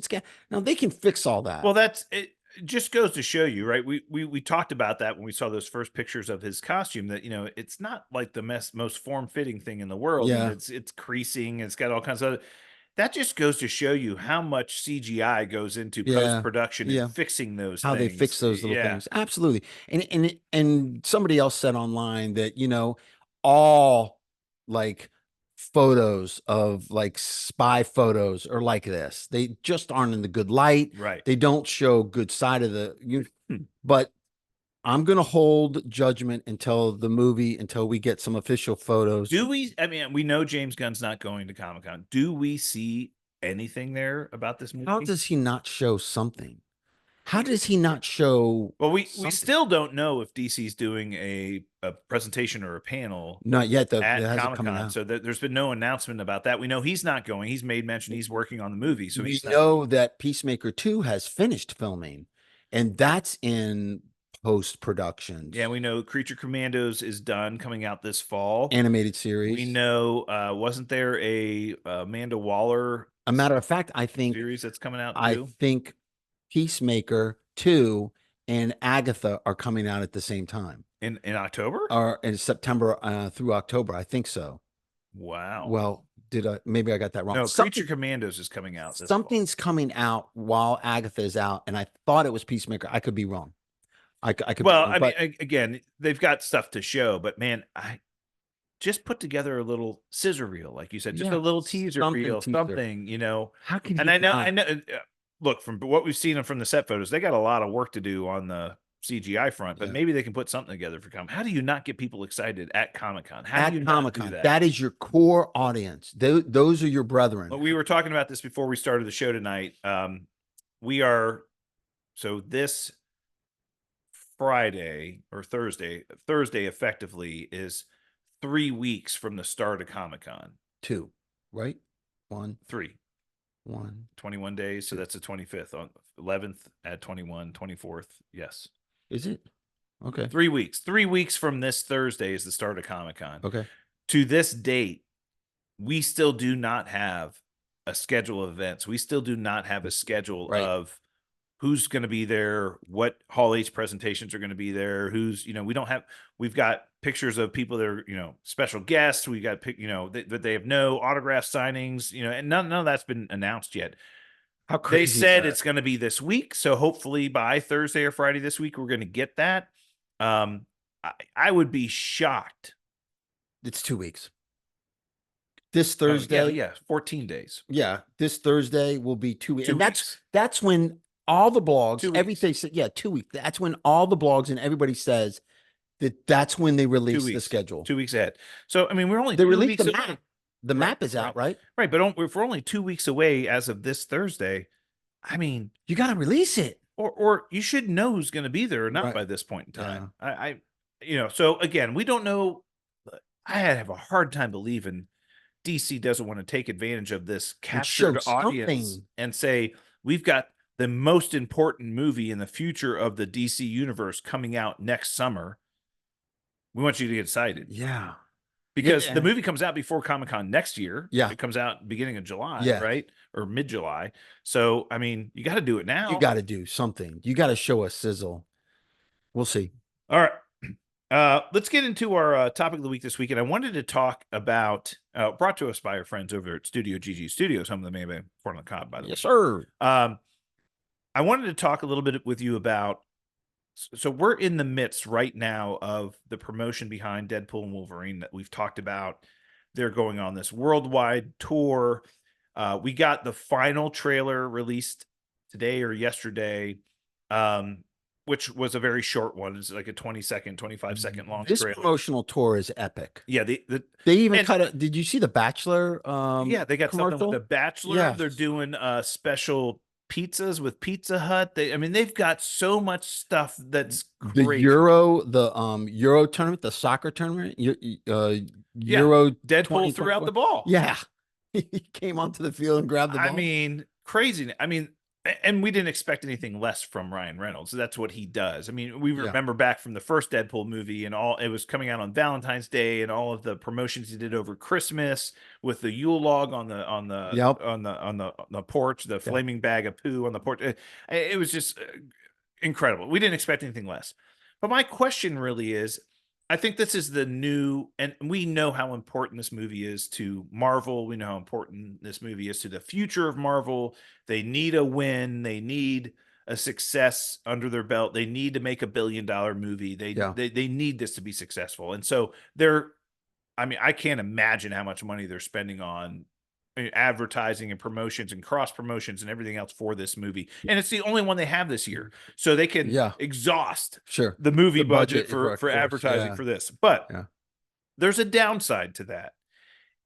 Now they can fix all that. Well, that's it. Just goes to show you, right? We talked about that when we saw those first pictures of his costume, that it's not like the most form-fitting thing in the world. Yeah. It's creasing, it's got all kinds of... That just goes to show you how much CGI goes into post-production and fixing those things. How they fix those little things. Absolutely. And somebody else said online that, all like photos of like spy photos are like this. They just aren't in the good light. Right. They don't show good side of but I'm going to hold judgment until we get some official photos. We know James Gunn's not going to Comic-Con. Do we see anything there about this movie? How does he not show something? How does he not show? Well, we still don't know if DC's doing a presentation or a panel. Not yet. At Comic-Con. So there's been no announcement about that. We know he's not going. He's made mention he's working on the movie. So we know that Peacemaker 2 has finished filming, and that's in post-production. Yeah, we know Creature Commandos is done, coming out this fall. Animated series. We know, wasn't there a Amanda Waller? A matter of fact, I think series that's coming out too? I think Peacemaker 2 and Agatha are coming out at the same time. In October? Or in September through October, I think so. Wow. Well, maybe I got that wrong. No, Creature Commandos is coming out. Something's coming out while Agatha is out, and I thought it was Peacemaker. I could be wrong. I could. Well, I mean, again, they've got stuff to show, but man, I just put together a little scissor reel, like you said, just a little teaser reel, something, How can? And I know. Look, from what we've seen from the set photos, they got a lot of work to do on the CGI front, but maybe they can put something together for Comic. How do you not get people excited at Comic-Con? How do you not do that? That is your core audience. Those are your brethren. Well, we were talking about this before we started the show tonight. So this Friday or Thursday effectively is 3 weeks from the start of Comic-Con. 2, right? 1, 3. 1. 21 days. So that's the 25th. On 11th at 21, 24th. Yes. Is it? Okay. 3 weeks. 3 weeks from this Thursday is the start of Comic-Con. Okay. To this date, we still do not have a schedule of events. We still do not have a schedule of who's going to be there, what Hall H presentations are going to be there, we've got pictures of people that are, special guests. We got, that they have no autograph signings, and none of that's been announced yet. How crazy they said it's going to be this week. So hopefully by Thursday or Friday this week, we're going to get that. I would be shocked. It's 2 weeks. This Thursday. Yeah, 14 days. Yeah. This Thursday will be 2 weeks. And that's when all the blogs, everything said, 2 weeks. That's when all the blogs and everybody says that's when they release the schedule. 2 weeks ahead. So, we're only they released the map. The map is out, right? Right. But if we're only 2 weeks away as of this Thursday, you got to release it. Or you should know who's going to be there or not by this point in time. So again, we don't know. I have a hard time believing DC doesn't want to take advantage of this captured audience and say, we've got the most important movie in the future of the DC universe coming out next summer. We want you to get excited. Yeah. Because the movie comes out before Comic-Con next year. Yeah. It comes out beginning of July, right? Or mid-July. So, you got to do it now. You got to do something. You got to show us sizzle. We'll see. All right. Let's get into our topic of the week this week. And I wanted to talk about, brought to us by our friends over at Studio GG Studios. Some of them may have been Fort on the Cobb, by the way. Yes, sir. I wanted to talk a little bit with you about, so we're in the midst right now of the promotion behind Deadpool and Wolverine that we've talked about. They're going on this worldwide tour. We got the final trailer released today or yesterday, which was a very short one. It's like a 20-second, 25-second long this trailer. Promotional tour is epic. Yeah. They even cut it. Did you see the Bachelor? They got commercial? something with the Bachelor. Yes. They're doing special pizzas with Pizza Hut. They've got so much stuff that's great. The Euro tournament, the soccer tournament, Euro Deadpool threw out the ball. Yeah. He came onto the field and grabbed the ball. Crazy. And we didn't expect anything less from Ryan Reynolds. That's what he does. We remember back from the first Deadpool movie and it was coming out on Valentine's Day and all of the promotions he did over Christmas with the Yule log on the porch, the flaming bag of poo on the porch. It was just incredible. We didn't expect anything less. But my question really is, I think this is the new, and we know how important this movie is to Marvel. We know how important this movie is to the future of Marvel. They need a win. They need a success under their belt. They need to make $1 billion movie. They need this to be successful. And so I can't imagine how much money they're spending on advertising and promotions and cross promotions and everything else for this movie. And it's the only one they have this year. So they can exhaust the movie budget for advertising for this. But there's a downside to that,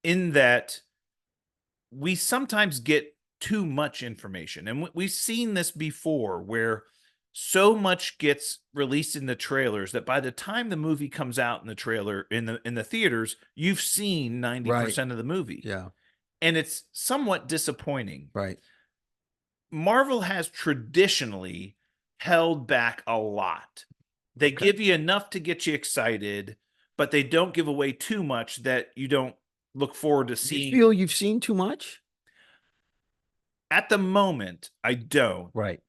in that we sometimes get too much information. And we've seen this before, where so much gets released in the trailers that by the time the movie comes out in the trailer in the theaters, you've seen 90% of the movie. Yeah. And it's somewhat disappointing. Right. Marvel has traditionally held back a lot. They give you enough to get you excited, but they don't give away too much that you don't look forward to seeing. You feel you've seen too much? At the moment, I don't. Right.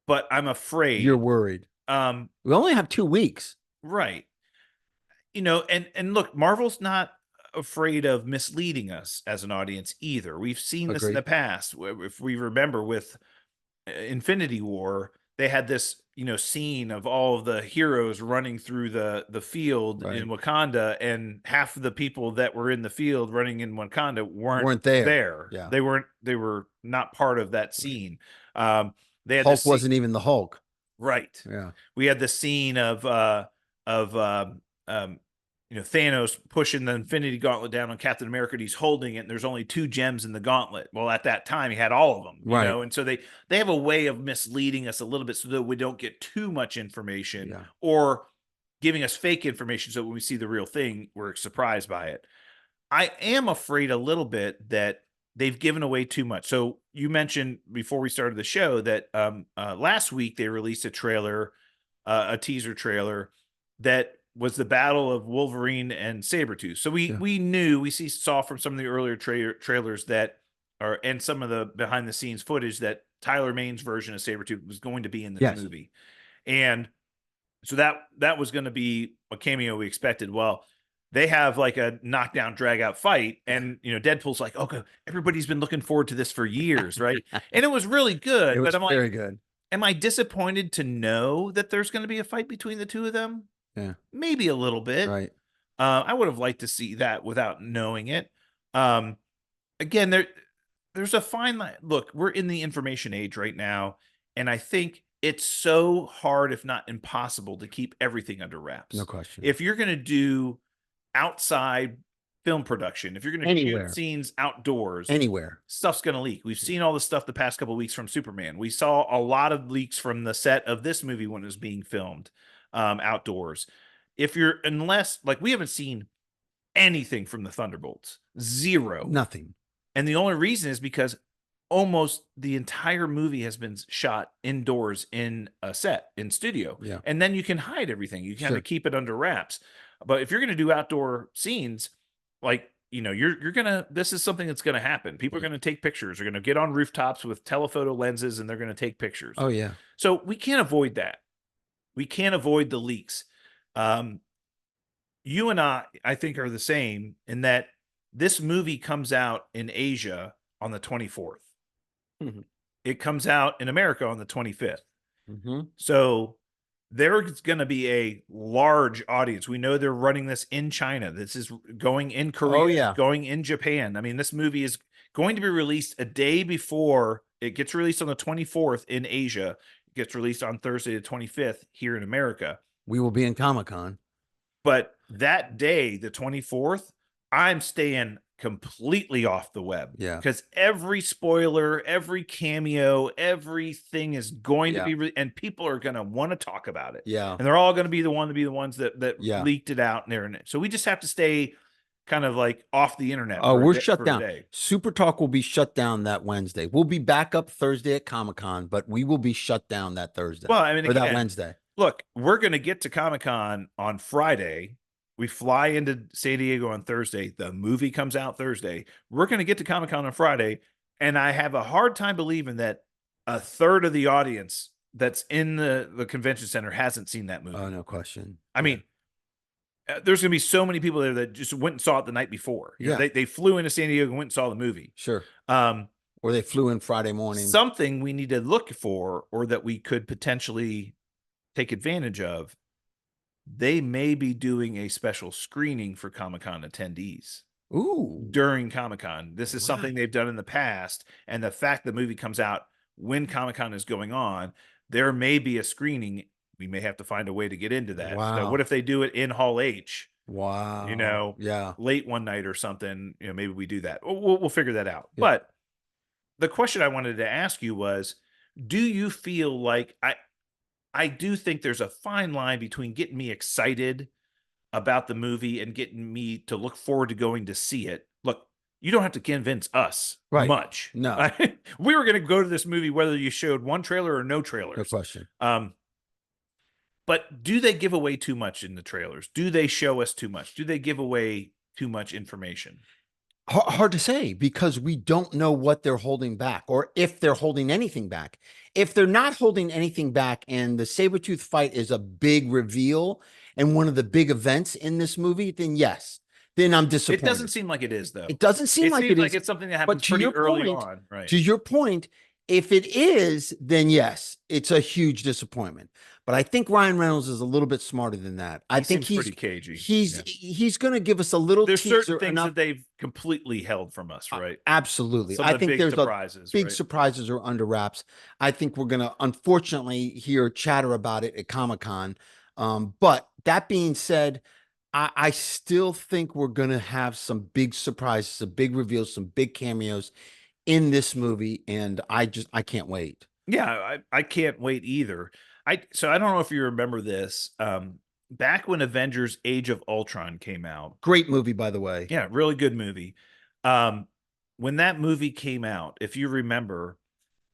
But I'm afraid. You're worried. We only have 2 weeks. Right. And look, Marvel's not afraid of misleading us as an audience either. We've seen this in the past. If we remember with Infinity War, they had this scene of all of the heroes running through the field in Wakanda, and half of the people that were in the field running in Wakanda weren't there. Yeah. They were not part of that scene. They had Hulk wasn't even the Hulk. Right. Yeah. We had the scene of Thanos pushing the Infinity Gauntlet down on Captain America, and he's holding it, and there's only 2 gems in the gauntlet. Well, at that time, he had all of them, you know, and so they have a way of misleading us a little bit so that we don't get too much information or giving us fake information, so when we see the real thing, we're surprised by it. I am afraid a little bit that they've given away too much. So you mentioned before we started the show that last week they released a trailer, a teaser trailer that was the battle of Wolverine and Sabretooth. So we saw from some of the earlier trailers that and some of the behind the scenes footage that Tyler Maine's version of Sabretooth was going to be in this movie. And so that was going to be a cameo we expected. Well, they have like a knockdown drag out fight, and Deadpool's like, okay, everybody's been looking forward to this for years, right? And it was really good. But I'm like, very good. Am I disappointed to know that there's going to be a fight between the two of them? Yeah, maybe a little bit. Right. I would have liked to see that without knowing it. Again, there's a fine line. Look, we're in the information age right now, and I think it's so hard, if not impossible, to keep everything under wraps. No question. If you're going to do outside film production, if you're going to shoot scenes outdoors, anywhere, stuff's going to leak. We've seen all the stuff the past couple of weeks from Superman. We saw a lot of leaks from the set of this movie when it was being filmed outdoors. Unless we haven't seen anything from the Thunderbolts, zero, nothing. And the only reason is because almost the entire movie has been shot indoors in a set in studio. Yeah. And then you can hide everything. You kind of keep it under wraps. But if you're going to do outdoor scenes, this is something that's going to happen. People are going to take pictures. They're going to get on rooftops with telephoto lenses, and they're going to take pictures. Oh yeah. So we can't avoid that. We can't avoid the leaks. You and I think, are the same in that this movie comes out in Asia on the 24th. Mm-hmm. It comes out in America on the 25th. Mm-hmm. So there's going to be a large audience. We know they're running this in China. This is going in Korea, going in Japan. I mean, this movie is going to be released a day before it gets released on the 24th in Asia. It gets released on Thursday, the 25th here in America. We will be in Comic-Con. But that day, the 24th, I'm staying completely off the web. Yeah. Because every spoiler, every cameo, everything is going to be, and people are going to want to talk about it. Yeah. And they're all going to be the ones that leaked it out there. So we just have to stay kind of off the internet. Oh, we're shut down. Super Talk will be shut down that Wednesday. We'll be back up Thursday at Comic-Con, but we will be shut down that Thursday. Well, I mean, that Wednesday. Look, we're going to get to Comic-Con on Friday. We fly into San Diego on Thursday. The movie comes out Thursday. We're going to get to Comic-Con on Friday. And I have a hard time believing that a third of the audience that's in the convention center hasn't seen that movie. Oh, no question. I mean, there's going to be so many people there that just went and saw it the night before. You know, they flew into San Diego and went and saw the movie. Sure. Or they flew in Friday morning. Something we need to look for, or that we could potentially take advantage of. They may be doing a special screening for Comic-Con attendees. Ooh. During Comic-Con. This is something they've done in the past. And the fact the movie comes out when Comic-Con is going on, there may be a screening. We may have to find a way to get into that. Wow. So what if they do it in Hall H? Wow. Late one night or something. Maybe we do that. We'll figure that out. Yeah. But the question I wanted to ask you was, do you feel like I do think there's a fine line between getting me excited about the movie and getting me to look forward to going to see it. Look, you don't have to convince us much. No. We were going to go to this movie whether you showed one trailer or no trailers. No question. But do they give away too much in the trailers? Do they show us too much? Do they give away too much information? Hard to say, because we don't know what they're holding back, or if they're holding anything back. If they're not holding anything back and the Sabretooth fight is a big reveal and one of the big events in this movie, then yes, then I'm disappointed. It doesn't seem like it is, though. It doesn't seem like it is. It's something that happens pretty early on. Right. To your point, If it is, then yes, it's a huge disappointment. But I think Ryan Reynolds is a little bit smarter than that. I think he's pretty cagey. He's going to give us a little. There's certain things that they've completely held from us, right? Absolutely. I think there's big surprises are under wraps. I think we're going to unfortunately hear chatter about it at Comic-Con. But that being said, I still think we're going to have some big surprises, some big reveals, some big cameos in this movie, and I can't wait. Yeah, I can't wait either. So I don't know if you remember this. Back when Avengers Age of Ultron came out. Great movie, by the way. Yeah, really good movie. When that movie came out, if you remember,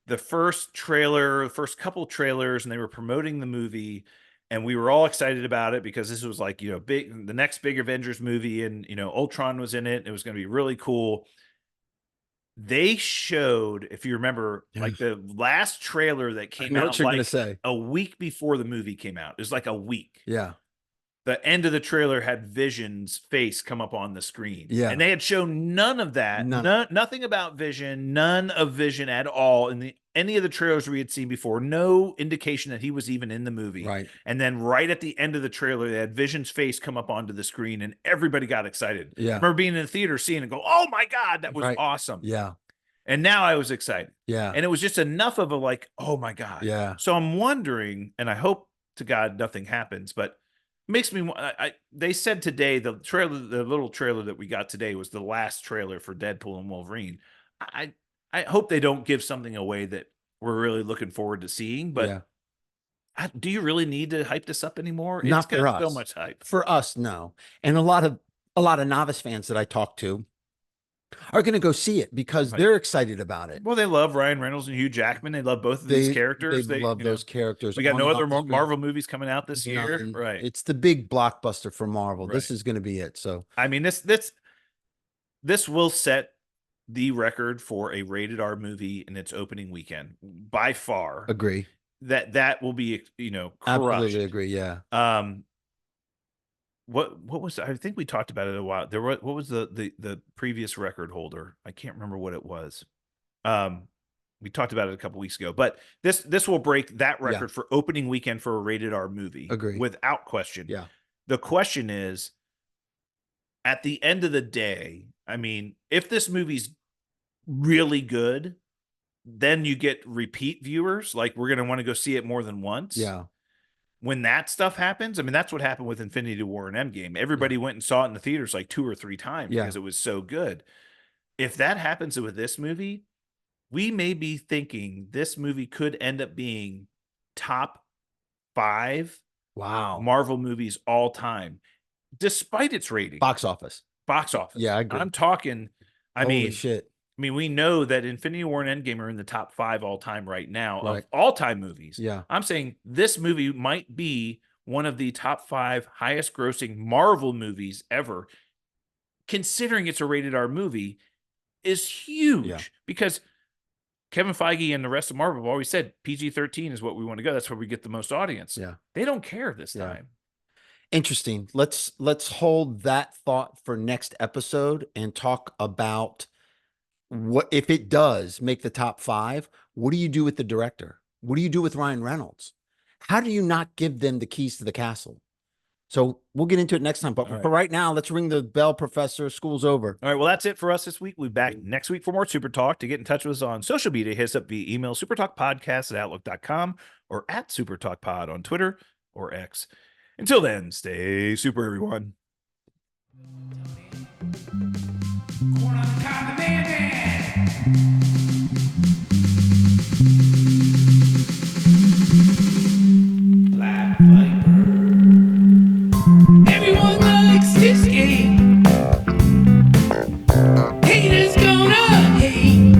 the first couple trailers, and they were promoting the movie, and we were all excited about it because this was like, the next big Avengers movie, and Ultron was in it. It was going to be really cool. They showed, if you remember, like the last trailer that came out like a week before the movie came out. It was like a week. Yeah. The end of the trailer had Vision's face come up on the screen. Yeah. And they had shown none of that. Nothing about Vision, none of Vision at all in any of the trailers we had seen before. No indication that he was even in the movie. Right. And then right at the end of the trailer, they had Vision's face come up onto the screen, and everybody got excited. Yeah. I remember being in the theater, seeing it, and go, "Oh my God, that was awesome." Yeah. And now I was excited. Yeah. And it was just enough of a like, "Oh my God." Yeah. So I'm wondering, and I hope to God nothing happens, but it makes me, they said today, the little trailer that we got today was the last trailer for Deadpool and Wolverine. I hope they don't give something away that we're really looking forward to seeing, but do you really need to hype this up anymore? Not for us. So much hype. For us, no. And a lot of novice fans that I talk to are going to go see it because they're excited about it. Well, they love Ryan Reynolds and Hugh Jackman. They love both of these characters. They love those characters. We got no other Marvel movies coming out this year. Right. It's the big blockbuster for Marvel. Right. This is going to be it. So, I mean, this will set the record for a rated R movie in its opening weekend by far. Agree. That will be, crushed. Absolutely agree. Yeah. What was, I think we talked about it a while. What was the previous record holder? I can't remember what it was. We talked about it a couple weeks ago, but this will break that record for opening weekend for a rated R movie. Agree. Without question. Yeah. The question is, at the end of the day, I mean, if this movie's really good, then you get repeat viewers. Like, we're going to want to go see it more than once. Yeah. When that stuff happens, I mean, that's what happened with Infinity War and Endgame. Everybody went and saw it in the theaters like 2 or 3 times because it was so good. If that happens with this movie, we may be thinking this movie could end up being top 5 Marvel movies all time, despite its rating. Box office. Yeah, I agree. I'm talking, Holy shit. I mean, we know that Infinity War and Endgame are in the top 5 all time right now of all time movies. Yeah. I'm saying this movie might be one of the top 5 highest grossing Marvel movies ever, considering it's a rated R movie, is huge because Kevin Feige and the rest of Marvel have always said PG-13 is what we want to go. That's where we get the most audience. Yeah. They don't care this time. Interesting. Let's hold that thought for next episode and talk about what if it does make the top 5. What do you do with the director? What do you do with Ryan Reynolds? How do you not give them the keys to the castle? So we'll get into it next time. But for right now, let's ring the bell, Professor. School's over. All right. Well, that's it for us this week. We'll be back next week for more Super Talk. To get in touch with us on social media, hit us up via email, supertalkpodcast@outlook.com or @supertalkpod on Twitter or X. Until then, stay super, everyone. Black Viper. Everyone likes this game. Haters gonna hate.